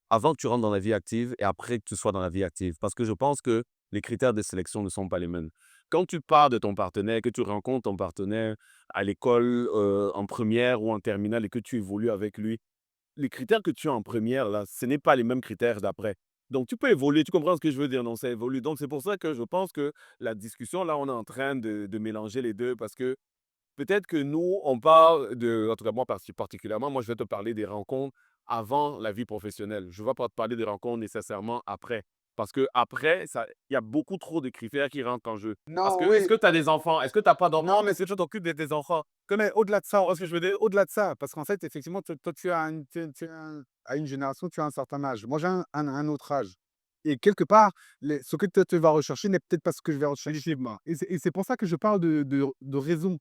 avant que tu rentres dans la vie active et après que tu sois dans la vie active. Parce que je pense que les critères de sélection ne sont pas les mêmes. Quand tu pars de ton partenaire, que tu rencontres ton partenaire à l'école, en première ou en terminale et que tu évolues avec lui, les critères que tu as en première, là, ce n'est pas les mêmes critères d'après. Donc, tu peux évoluer, tu comprends ce que je veux dire? Non, ça évolue. Donc, c'est pour ça que je pense que la discussion, là, on est en train de mélanger les deux parce que peut-être que nous, on parle de, en tout cas moi particulièrement, moi je vais te parler des rencontres avant la vie professionnelle. Je ne vais pas te parler des rencontres nécessairement après. Parce que après, il y a beaucoup trop de critères qui rentrent en jeu. Parce Non, que oui. est-ce que tu as des enfants? Est-ce que tu n'as pas d'enfants? Non, mais Est-ce que tu t'occupes de tes enfants? Mais au-delà de ça, ce que je veux dire, au-delà de ça, parce qu'en fait, effectivement, toi, tu as à une génération, tu as un certain âge. Moi, j'ai un autre âge. Et quelque part, ce que toi, tu vas rechercher n'est peut-être pas ce que je vais rechercher moi. Et c'est pour ça que je parle de raison,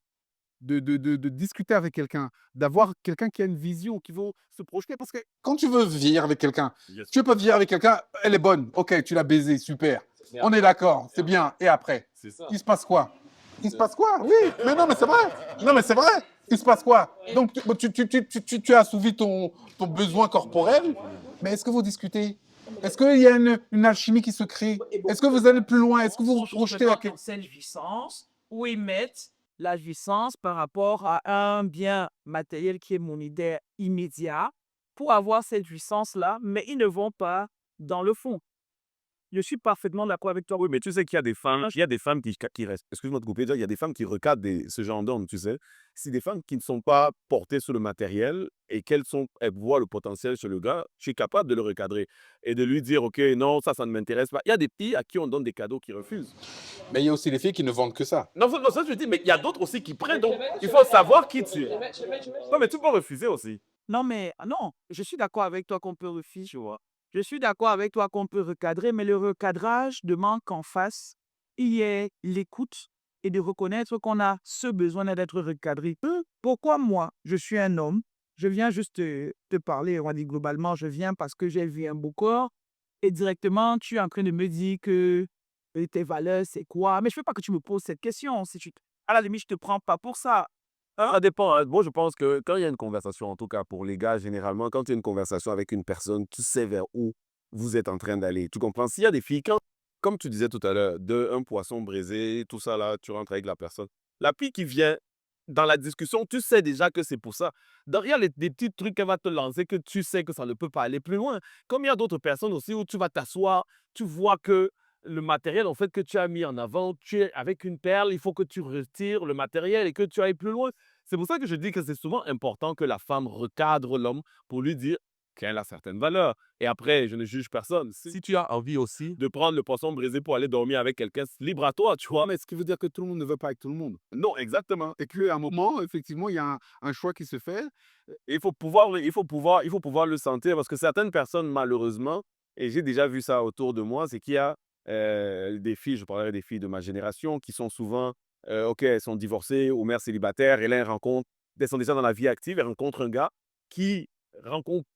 de discuter avec quelqu'un, d'avoir quelqu'un qui a une vision, qui veut se projeter. Parce que quand tu veux vieillir avec quelqu'un, tu peux vieillir avec quelqu'un, elle est bonne, ok, tu l'as baisée, super. On est d'accord, c'est bien. Et après, C'est ça. il se passe quoi? Il se passe quoi? Oui, mais non, mais c'est vrai. Non, mais c'est vrai. Il se passe quoi? Donc, tu as assouvi ton besoin corporel, mais est-ce que vous discutez? Est-ce qu'il y a une alchimie qui se crée? Est-ce que vous allez plus loin? Est-ce que vous vous projetez à dans cette jouissance où ils mettent la jouissance par rapport à un bien matériel qui est mon idée immédiat pour avoir cette jouissance-là, mais ils ne vont pas dans le fond. Je suis parfaitement d'accord avec toi. Oui, mais tu sais qu'il y a des femmes qui restent. Excuse-moi de couper, il y a des femmes qui recadrent ce genre d'hommes, tu sais. C'est des femmes qui ne sont pas portées sur le matériel et elles voient le potentiel chez le gars. Je suis capable de le recadrer et de lui dire, OK, non, ça ne m'intéresse pas. Il y a des filles à qui on donne des cadeaux qui refusent. Mais il y a aussi les filles qui ne vendent que ça. Non, ça, je dis, mais il y a d'autres aussi qui prennent. Donc, il faut savoir qui tu es. Non, mais tu peux refuser aussi. Non, mais non, je suis d'accord avec toi qu'on peut refuser, tu vois. Je suis d'accord avec toi qu'on peut recadrer, mais le recadrage demande qu'en face, il y ait l'écoute et de reconnaître qu'on a ce besoin d'être recadré. Pourquoi moi, je suis un homme, je viens juste te parler, on va dire globalement, je viens parce que j'ai vu un beau corps et directement, tu es en train de me dire que tes valeurs, c'est quoi? Mais je ne veux pas que tu me poses cette question. À la limite, je ne te prends pas pour ça. Ça dépend. Hein. Moi, je pense que quand il y a une conversation, en tout cas pour les gars, généralement, quand il y a une conversation avec une personne, tu sais vers où vous êtes en train d'aller. Tu comprends? S'il y a des filles, comme tu disais tout à l'heure, un poisson braisé, tout ça là, tu rentres avec la personne. La fille qui vient dans la discussion, tu sais déjà que c'est pour ça. Derrière des petits trucs qu'elle va te lancer, que tu sais que ça ne peut pas aller plus loin. Comme il y a d'autres personnes aussi où tu vas t'asseoir, tu vois que le matériel en fait que tu as mis en avant, tu es avec une perle, il faut que tu retires le matériel et que tu ailles plus loin. C'est pour ça que je dis que c'est souvent important que la femme recadre l'homme pour lui dire qu'elle a certaines valeurs. Et après, je ne juge personne. Si tu as envie aussi de prendre le poisson braisé pour aller dormir avec quelqu'un, c'est libre à toi, tu vois. Mais ce qui veut dire que tout le monde ne veut pas avec tout le monde. Non, exactement. Et qu'à un moment, effectivement, il y a un choix qui se fait. Et il faut pouvoir le sentir parce que certaines personnes, malheureusement, et j'ai déjà vu ça autour de moi, c'est qu'il y a des filles, je parlerai des filles de ma génération, qui sont souvent, OK, elles sont divorcées ou mères célibataires, et là, elles sont déjà dans la vie active, elles rencontrent un gars qui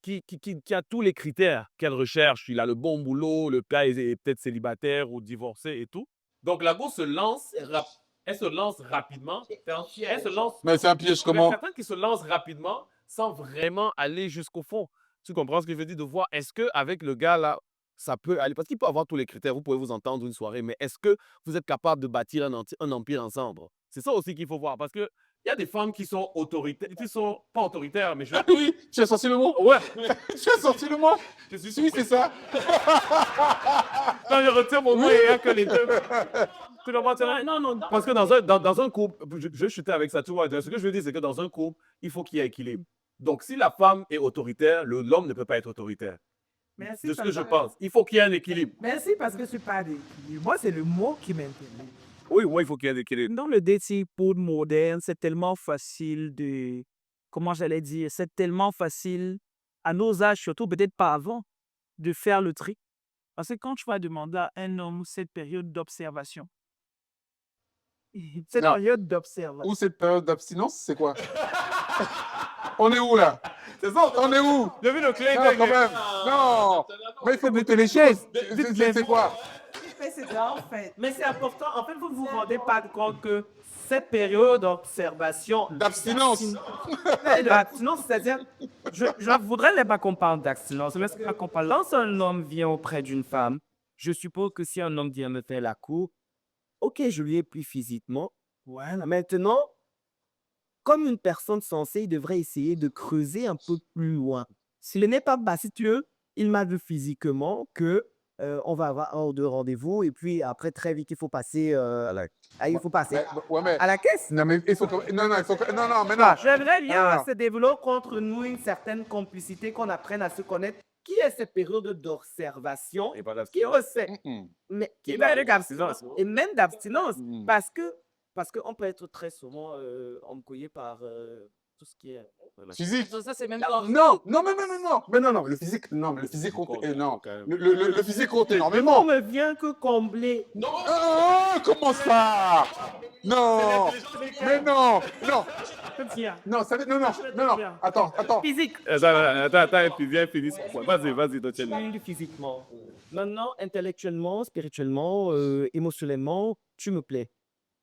qui a tous les critères qu'elle recherche. Il a le bon boulot, le père est peut-être célibataire ou divorcé et tout. Donc, la go elle se lance rapidement. Elle se lance. Mais c'est un piège Il y a comment? certains qui se lancent rapidement sans vraiment aller jusqu'au fond. Tu comprends ce que je veux dire? De voir, est-ce qu'avec le gars là, ça peut aller? Parce qu'il peut avoir tous les critères, vous pouvez vous entendre une soirée, mais est-ce que vous êtes capable de bâtir un empire ensemble? C'est ça aussi qu'il faut voir. Parce que il y a des femmes qui sont autoritaires, qui sont pas autoritaires, mais je. Oui, tu as sorti le mot. Ouais, Tu as sorti le mot. je suis Oui, c'est ça. Non, je retire mon mot, il n'y a que les deux. Tu comprends? Non, non, parce que dans un couple, je chutais avec ça, tu vois. Ce que je veux dire, c'est que dans un couple, il faut qu'il y ait équilibre. Donc, si la femme est autoritaire, l'homme ne peut pas être autoritaire. Merci, De ce que je papa. pense. Il faut qu'il y ait un équilibre. Merci parce que tu parles d'équilibre. Moi, c'est le mot qui m'intéresse. Oui, il faut qu'il y ait un équilibre. Dans le dating pool moderne, c'est tellement facile de, comment j'allais dire, c'est tellement facile à nos âges, surtout peut-être pas avant, de faire le tri. Parce que quand tu vas demander à un homme cette période d'observation, cette Non. période d'observation, Ou cette période d'abstinence, c'est quoi? On est où là? C'est ça, On est où? j'ai vu le clé. Non, quand même. Non. Mais il faut goûter les choses. C'est quoi? mais c'est ça en fait. Mais c'est important. En fait, vous ne vous rendez pas compte que cette période d'observation, D'abstinence. d'abstinence, c'est-à-dire, je voudrais pas qu'on parle d'abstinence, mais c'est qu'on parle. Quand un homme vient auprès d'une femme, je suppose que si un homme vient me faire la cour, ok, je lui ai pris physiquement. Voilà. Maintenant, comme une personne sensée, il devrait essayer de creuser un peu plus loin. S'il n'est pas, bah, si tu veux, il m'a vu physiquement que on va avoir un ou deux rendez-vous et puis après, très vite, il faut passer, il faut passer Ouais, mais. à la caisse. Non, mais il faut que. Non, non, il faut que. Non, non, mais non. J'aimerais bien Ah. se développer contre nous une certaine complicité, qu'on apprenne à se connaître. Qui est cette période d'observation Et voilà. qui essaie, Mm-mm. mais qui Et va d'abstinence. et même d'abstinence, Mm. parce qu'on peut être très souvent embrouillé par tout ce qui est Physique. ça c'est même Non, non, non, non, non, non. Mais non, non, le physique, non, mais le physique compte. Non. Le physique compte on énormément. ne vient que combler. Oh, comment ça? Non. Mais non, non. Non, ça, non, non, non, non. Attends. Physique. Attends, et puis viens finir son point. Vas-y, toi, tiens. Physiquement. Maintenant, intellectuellement, spirituellement, émotionnellement, tu me plais.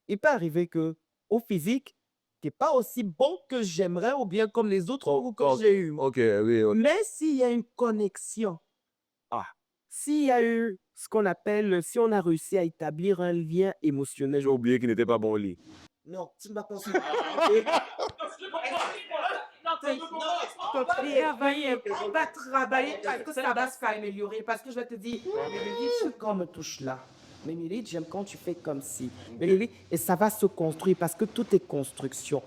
Il peut arriver que au physique, tu n'es pas aussi bon que j'aimerais ou bien comme les autres ou que j'ai eu. Ok, oui. Mais s'il y a une connexion, s'il y a eu ce qu'on appelle, si on a réussi à établir un lien émotionnel. J'ai oublié qu'il n'était pas bon au lit. Non, tu ne m'as pas su. On va travailler parce que ça va se améliorer. Parce que je vais te dire, Mélélie, j'aime quand on me touche là. Mais Mélélie, j'aime quand tu fais comme si. Mélélie, et ça va se construire parce que tout est construction.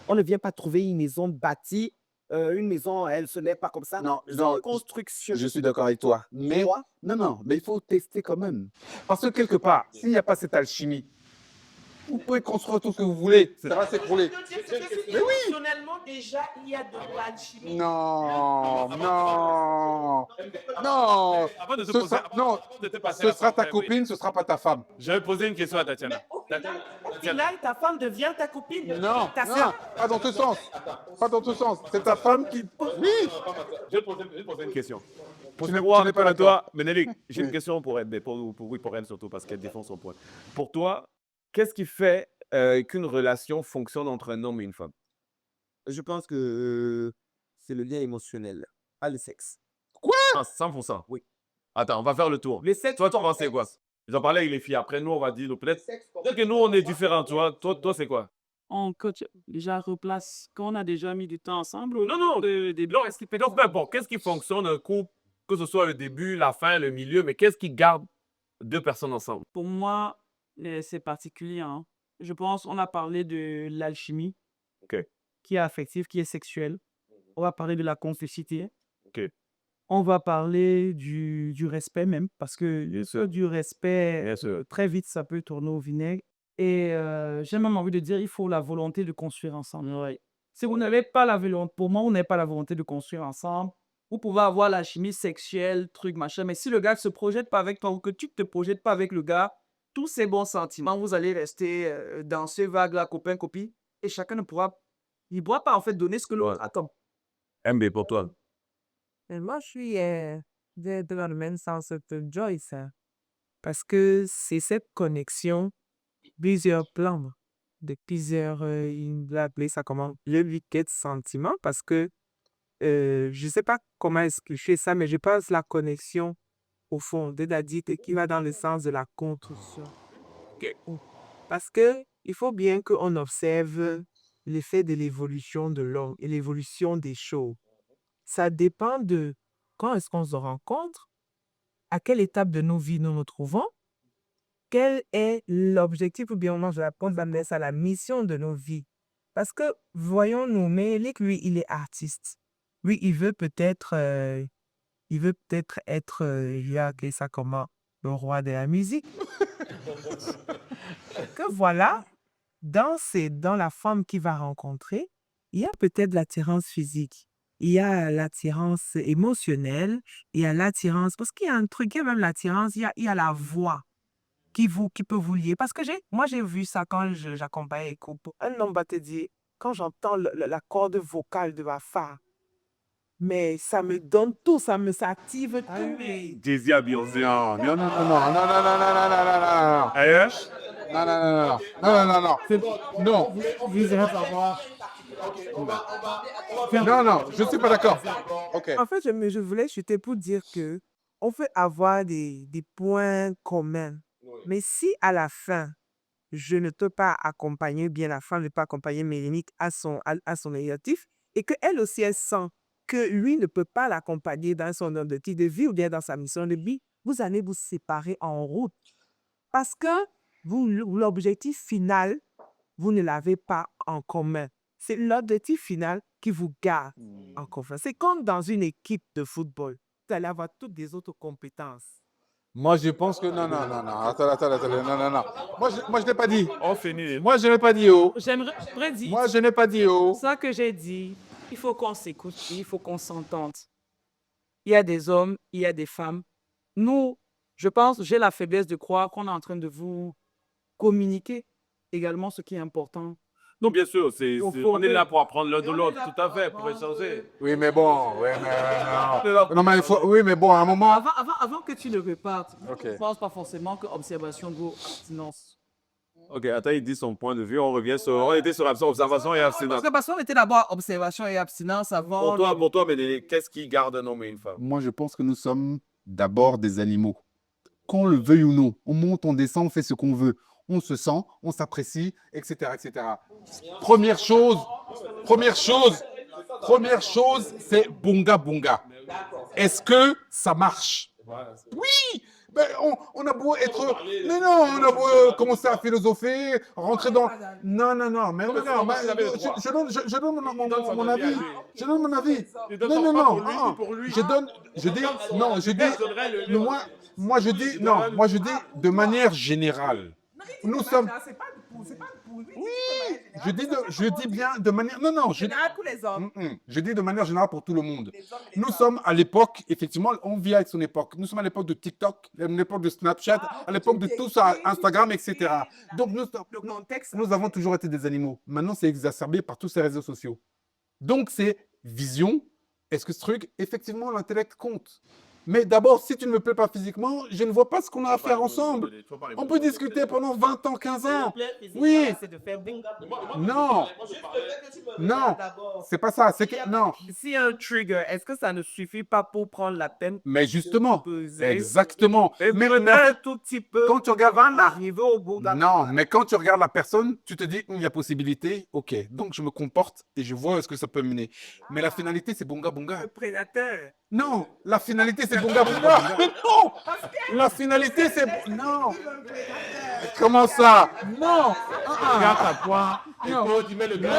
On ne vient pas trouver une maison bâtie. Une maison, elle, ce n'est pas comme ça. Non, C'est non, une construction. Je suis d'accord avec toi. Mais, Toi? non, mais il faut tester quand même. Parce que quelque part, s'il n'y a pas cette alchimie, vous pouvez construire tout ce que vous voulez, ça va s'écrouler. Mais oui! Émotionnellement, déjà, il y a de l'alchimie. Non. Avant de te Ce poser- sera, non, avant de te passer ce la sera ta parole, oui. copine, ce sera pas ta femme. Je vais poser une question à Tatiana. Au final, ta femme devient ta copine. Non, Ta non, sœur. pas dans ce sens. Pas dans ce sens. C'est ta femme qui. Oui. Je vais poser une question. Pour Tu n'es toi, pas d'accord. toi, Ménélique, j'ai une question pour elle, mais pour elle surtout, parce qu'elle défend son point. Pour toi, qu'est-ce qui fait qu'une relation fonctionne entre un homme et une femme? Je pense que c'est le lien émotionnel, pas le sexe. Ah, 100%. Oui. Attends, on va faire le tour. Le sexe, Toi, tu penses c'est quoi? Ils ont parlé avec les filles. Après, nous, on va dire, peut-être que nous, on est différents, tu vois. Toi, c'est quoi? On coach, déjà replace, quand on a déjà mis du temps ensemble, Non, non, non, donc, peu importe. Qu'est-ce qui fonctionne un couple, que ce soit le début, la fin, le milieu, mais qu'est-ce qui garde deux personnes ensemble? pour moi, c'est particulier, hein. Je pense, on a parlé de l'alchimie, OK. qui est affective, qui est sexuelle. On va parler de la complicité. OK. On va parler du respect même, parce que Bien sûr. du respect, Bien sûr. très vite, ça peut tourner au vinaigre. Et j'ai même envie de dire, il faut la volonté de construire ensemble. Ouais. Si vous n'avez pas la volonté, pour moi, vous n'avez pas la volonté de construire ensemble, vous pouvez avoir la chimie sexuelle, truc, machin, mais si le gars ne se projette pas avec toi ou que tu ne te projettes pas avec le gars, tous ces bons sentiments, vous allez rester dans ce vague-là, copain-copine, et chacun ne pourra, il ne pourra pas en fait donner ce que l'autre Ouais. attend. MB, pour toi. Moi, je suis dans le même sens que Joyce, hein, parce que c'est cette connexion, plusieurs plans, de plusieurs, il va appeler ça comment, le liquide sentiment, parce que je ne sais pas comment expliquer ça, mais je pense la connexion au fond, c'est-à-dire qui va dans le sens de la construction. Parce que il faut bien qu'on observe l'effet de l'évolution de l'homme et l'évolution des choses. Ça dépend de quand est-ce qu'on se rencontre, à quelle étape de nos vies nous nous trouvons, quel est l'objectif ou bien je vais appeler ça la mission de nos vies. Parce que, voyons-nous, Melik, lui, il est artiste. Lui, il veut peut-être être, il a appelé ça comment, le roi de la musique. Que voilà, dans la femme qu'il va rencontrer, il y a peut-être l'attirance physique, il y a l'attirance émotionnelle, il y a l'attirance, parce qu'il y a un truc, il y a même l'attirance, il y a la voix qui peut vous lier. Parce que moi, j'ai vu ça quand j'accompagnais les couples. Un homme va te dire, quand j'entends la corde vocale de ma femme, mais ça me donne tout, ça s'active tout. Jay-Z à Beyoncé. Non, non, non, non, non, non, non, non, non, non, non, non, non. Ailleurs? Non, non, non, non, non, non, non, non. Vous irez savoir. Non, non, je ne suis pas d'accord. OK. En fait, je voulais chuter pour dire que on peut avoir des points communs. Mais si à la fin, je ne peux pas accompagner, bien la femme ne peut pas accompagner Mélanie à son objectif, et qu'elle aussi, elle sent que lui ne peut pas l'accompagner dans son objectif de vie ou bien dans sa mission de vie, vous allez vous séparer en route. Parce que l'objectif final, vous ne l'avez pas en commun. C'est l'objectif final qui vous garde en commun. C'est comme dans une équipe de football. Vous allez avoir toutes les autres compétences. Moi, je pense que non, non, non, non. Attends, non, non, non. Moi, je n'ai pas dit. On finit. Moi, je n'ai pas dit oh. J'aimerais dire, Moi, je n'ai pas dit oh. ça que j'ai dit, il faut qu'on s'écoute, il faut qu'on s'entende. Il y a des hommes, il y a des femmes. Nous, je pense, j'ai la faiblesse de croire qu'on est en train de vous communiquer également ce qui est important. Non, bien sûr, on est là pour apprendre l'un de on est l'autre, là tout à pour fait, pour apprendre. échanger. Oui, mais bon. Oui, mais non. Non, mais il faut. Oui, mais bon, à un moment. Avant que tu ne repartes, Ok. je ne pense pas forcément que observation vaut abstinence. OK, attends, il dit son point de vue. On revient sur. On était sur observation et abstinence. Parce qu'on était d'abord observation et abstinence avant. Pour toi, mais qu'est-ce qui garde un homme et une femme? Moi, je pense que nous sommes d'abord des animaux. Qu'on le veuille ou non, on monte, on descend, on fait ce qu'on veut. On se sent, on s'apprécie, etc., etc. Première chose, c'est bonga bonga. Est-ce que ça marche? Oui! Ben, on a beau être. Mais non, on a beau commencer à philosopher, rentrer dans. Non, non, non, mais regarde, je donne mon avis. Je donne mon avis. Non, non, non. Moi, je dis de manière générale. Nous sommes. Je dis bien de manière. Non, non. Pour les hommes. Je dis de manière générale pour tout le monde. Nous sommes à l'époque, effectivement, on vit avec son époque. Nous sommes à l'époque de TikTok, à l'époque de Snapchat, à l'époque de tout ça, Instagram, etc. Donc, nous avons toujours été des animaux. Maintenant, c'est exacerbé par tous ces réseaux sociaux. Donc, c'est vision. Est-ce que ce truc, effectivement, l'intellect compte? Mais d'abord, si tu ne me plais pas physiquement, je ne vois pas ce qu'on a à faire ensemble. On peut discuter pendant 20 ans, 15 ans. Oui. Non. Non. C'est pas ça. C'est que non. Si un trigger, est-ce que ça ne suffit pas pour prendre la peine Mais justement, peser exactement. Mais un tout petit peu quand tu regardes avant d'arriver au bout d'un non, mais quand tu regardes la personne, tu te dis, il y a possibilité, ok. Donc je me comporte et je vois ce que ça peut mener. Mais la finalité, c'est bunga bunga. prédateur. Non, la finalité, c'est bunga bunga. Mais non, la finalité, c'est... Non. Comment ça? Non. Regarde à toi. Non. Tu mets le Non.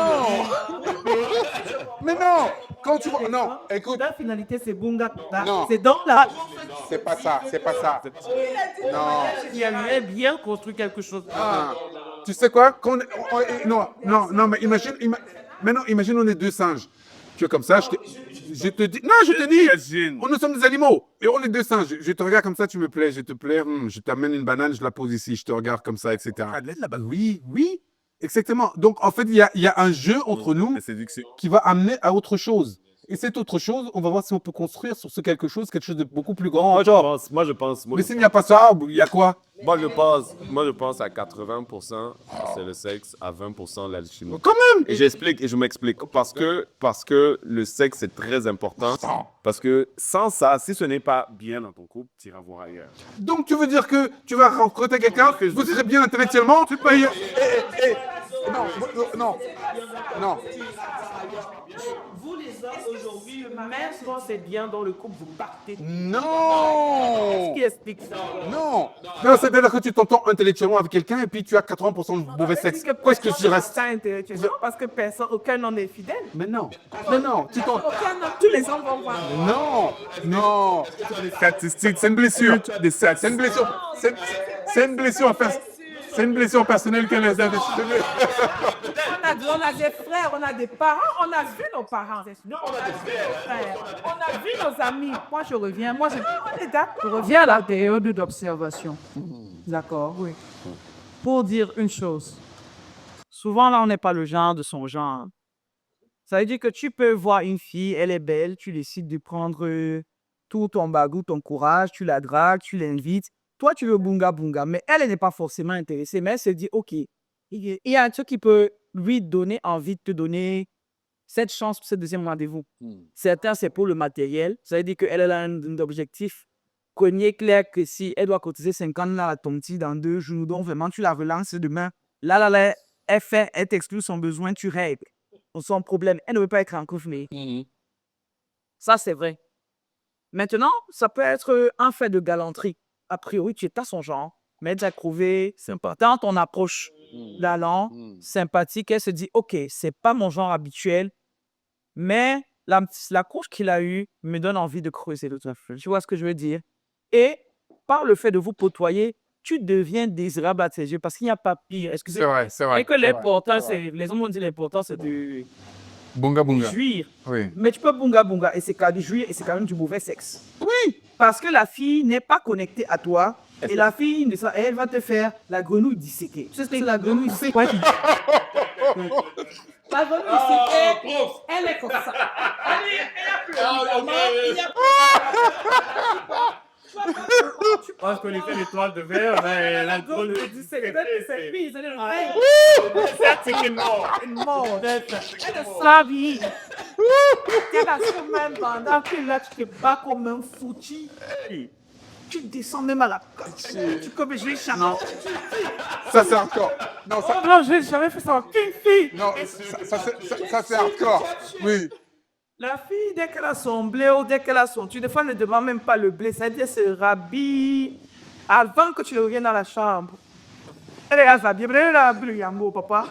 Mais non. Quand tu vois... Non, écoute. La finalité, c'est bunga. Non. C'est donc là. C'est pas ça, c'est pas ça. Non. Il aimerait bien construire quelque chose. Ah. Tu sais quoi? Non, mais imagine, maintenant, imagine, on est deux singes. Tu es comme ça, je te dis, non, je te dis, nous sommes des animaux, et on est deux singes. Je te regarde comme ça, tu me plais, je te plais, je t'amène une banane, je la pose ici, je te regarde comme ça, etc. Oui, oui, exactement. Donc, en fait, il y a un jeu entre nous qui va amener à autre chose. Et cette autre chose, on va voir si on peut construire sur ce quelque chose de beaucoup plus grand. Moi, je pense. Mais s'il n'y a pas ça, il y a quoi? Moi, je pense à 80%, c'est le sexe, à 20% l'alchimie. Quand même. Et j'explique, et je m'explique. Parce que le sexe est très important. Parce que sans ça, si ce n'est pas bien dans ton couple, tu iras voir ailleurs. Donc, tu veux dire que tu vas rencontrer quelqu'un, vous serez bien intellectuellement, tu peux y... Non. Vous les hommes aujourd'hui, même quand c'est bien dans le couple, vous partez. Non. Qu'est-ce qui explique ça? Non, c'est-à-dire que tu t'entends intellectuellement avec quelqu'un et puis tu as 80% de mauvais sexe. Qu'est-ce que tu restes? Ça intellectuellement parce que aucun n'en est fidèle. Mais non, tu t'entends... Tous les hommes vont voir. Non. C'est une blessure. C'est une blessure. C'est une blessure. C'est une blessure personnelle que les uns... On a des frères, on a des parents, on a vu nos parents. On a vu nos frères, on a vu nos amis. Moi, je reviens. Je reviens à la période d'observation. D'accord, oui. Pour dire une chose. Souvent, là, on n'est pas le genre de son genre. Ça veut dire que tu peux voir une fille, elle est belle, tu décides de prendre tout ton bagou, ton courage, tu la dragues, tu l'invites. Toi, tu veux bunga bunga, mais elle n'est pas forcément intéressée, mais elle se dit, OK, il y a un truc qui peut lui donner envie de te donner cette chance pour ce deuxième rendez-vous. Certains, c'est pour le matériel. Ça veut dire qu'elle a un objectif cogné clair que si elle doit cotiser 50 là à ton petit dans 2 jours, donc vraiment, tu la relances demain. Là, elle t'exclut son besoin, tu règles son problème. Elle ne veut pas être en couple, mais ça, c'est vrai. Maintenant, ça peut être un fait de galanterie. A priori, tu es à son genre, mais elle t'a trouvé dans ton approche d'allant, sympathique, elle se dit, OK, c'est pas mon genre habituel, mais la couche qu'il a eue me donne envie de creuser le truffle. Tu vois ce que je veux dire? Et par le fait de vous côtoyer, tu deviens désirable à ses yeux parce qu'il n'y a pas pire. Excusez-moi. C'est vrai. Et que l'important, c'est, les hommes ont dit l'important, c'est de Bunga bunga. jouir. Oui. Mais tu peux bunga bunga et c'est quand même jouir et c'est quand même du mauvais sexe. Oui. Parce que la fille n'est pas connectée à toi et la fille, elle va te faire la grenouille disséquée. Tu sais ce que c'est la grenouille disséquée? La grenouille disséquée, elle est comme ça. Je pense qu'on était l'étoile de verre, mais la grenouille disséquée. C'est une mort. Sa vie. T'es là sur même pendant que là, tu te bats comme un foutu. Tu descends même à la côte. Tu comme je l'ai jamais. Ça, c'est encore... Non, ça... Non, je n'ai jamais fait ça. Qu'une fille. Non, ça c'est hardcore. Oui. La fille, dès qu'elle a son blé ou dès qu'elle a son... Tu des fois, ne demande même pas le blé. C'est-à-dire, elle se rhabille avant que tu le reviennes dans la chambre. Elle est habillée. Elle est habillée, papa.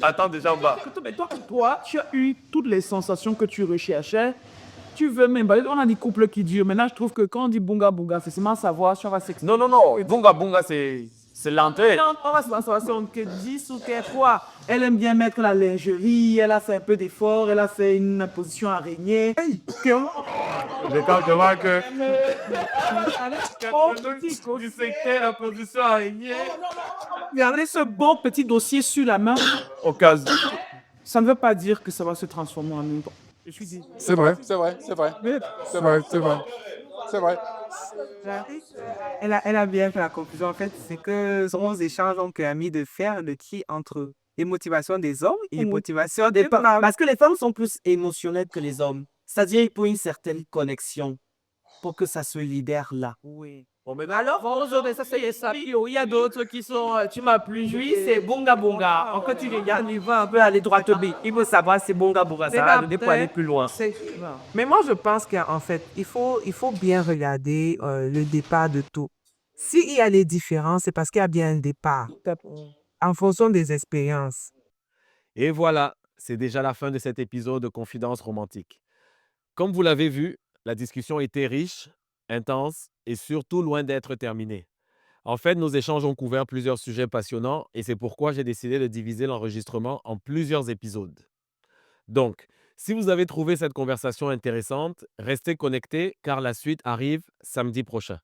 Attends déjà en bas. Mais toi, tu as eu toutes les sensations que tu recherchais. Tu veux même... On a des couples qui durent. Maintenant, je trouve que quand on dit bunga bunga, c'est seulement savoir si on va s'exprimer. Non. Bunga bunga, c'est l'entrée. Non, on va savoir si on que 10 ou que 3. Elle aime bien mettre la lingerie, elle a fait un peu d'effort, elle a fait une position araignée. Je quand je vois que... Tu sais que la position araignée... Regardez ce bon petit dossier sur la main. Au cas où. Ça ne veut pas dire que ça va se transformer en une... Je suis dit. C'est vrai, c'est vrai, c'est vrai. C'est vrai, c'est vrai. C'est vrai. Elle a bien fait la conclusion. En fait, c'est que nos échanges ont permis de faire le tri entre les motivations des hommes et les motivations des femmes. Parce que les femmes sont plus émotionnelles que les hommes. C'est-à-dire, il faut une certaine connexion pour que ça se libère là. Oui. Bon, mais alors, aujourd'hui, ça, c'est Sapio. Il y a d'autres qui sont, tu m'as plus joui, c'est Bunga Bunga. Encore, tu regardes, il va un peu aller droit au but. Il faut savoir si Bonga Bonga, ça va donner pour aller plus loin. Mais moi, je pense qu'en fait, il faut bien regarder le départ de tout. S'il y a des différences, c'est parce qu'il y a bien un départ en fonction des expériences. Et voilà, c'est déjà la fin de cet épisode de Confidence romantique. Comme vous l'avez vu, la discussion était riche, intense et surtout loin d'être terminée. En fait, nos échanges ont couvert plusieurs sujets passionnants et c'est pourquoi j'ai décidé de diviser l'enregistrement en plusieurs épisodes. Donc, si vous avez trouvé cette conversation intéressante, restez connectés car la suite arrive samedi prochain.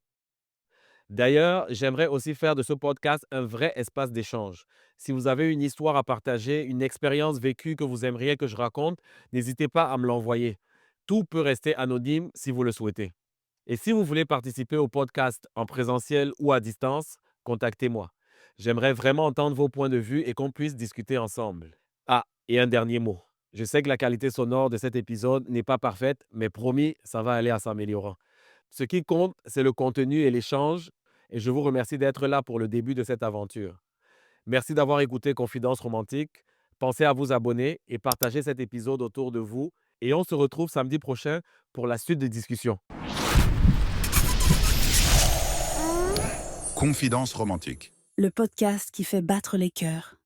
D'ailleurs, j'aimerais aussi faire de ce podcast un vrai espace d'échange. Si vous avez une histoire à partager, une expérience vécue que vous aimeriez que je raconte, n'hésitez pas à me l'envoyer. Tout peut rester anonyme si vous le souhaitez. Et si vous voulez participer au podcast en présentiel ou à distance, contactez-moi. J'aimerais vraiment entendre vos points de vue et qu'on puisse discuter ensemble. Ah, et un dernier mot. Je sais que la qualité sonore de cet épisode n'est pas parfaite, mais promis, ça va aller à s'améliorant. Ce qui compte, c'est le contenu et l'échange, et je vous remercie d'être là pour le début de cette aventure. Merci d'avoir écouté Confidence romantique. Pensez à vous abonner et partager cet épisode autour de vous, et on se retrouve samedi prochain pour la suite des discussions. Confidence romantique. Le podcast qui fait battre les cœurs.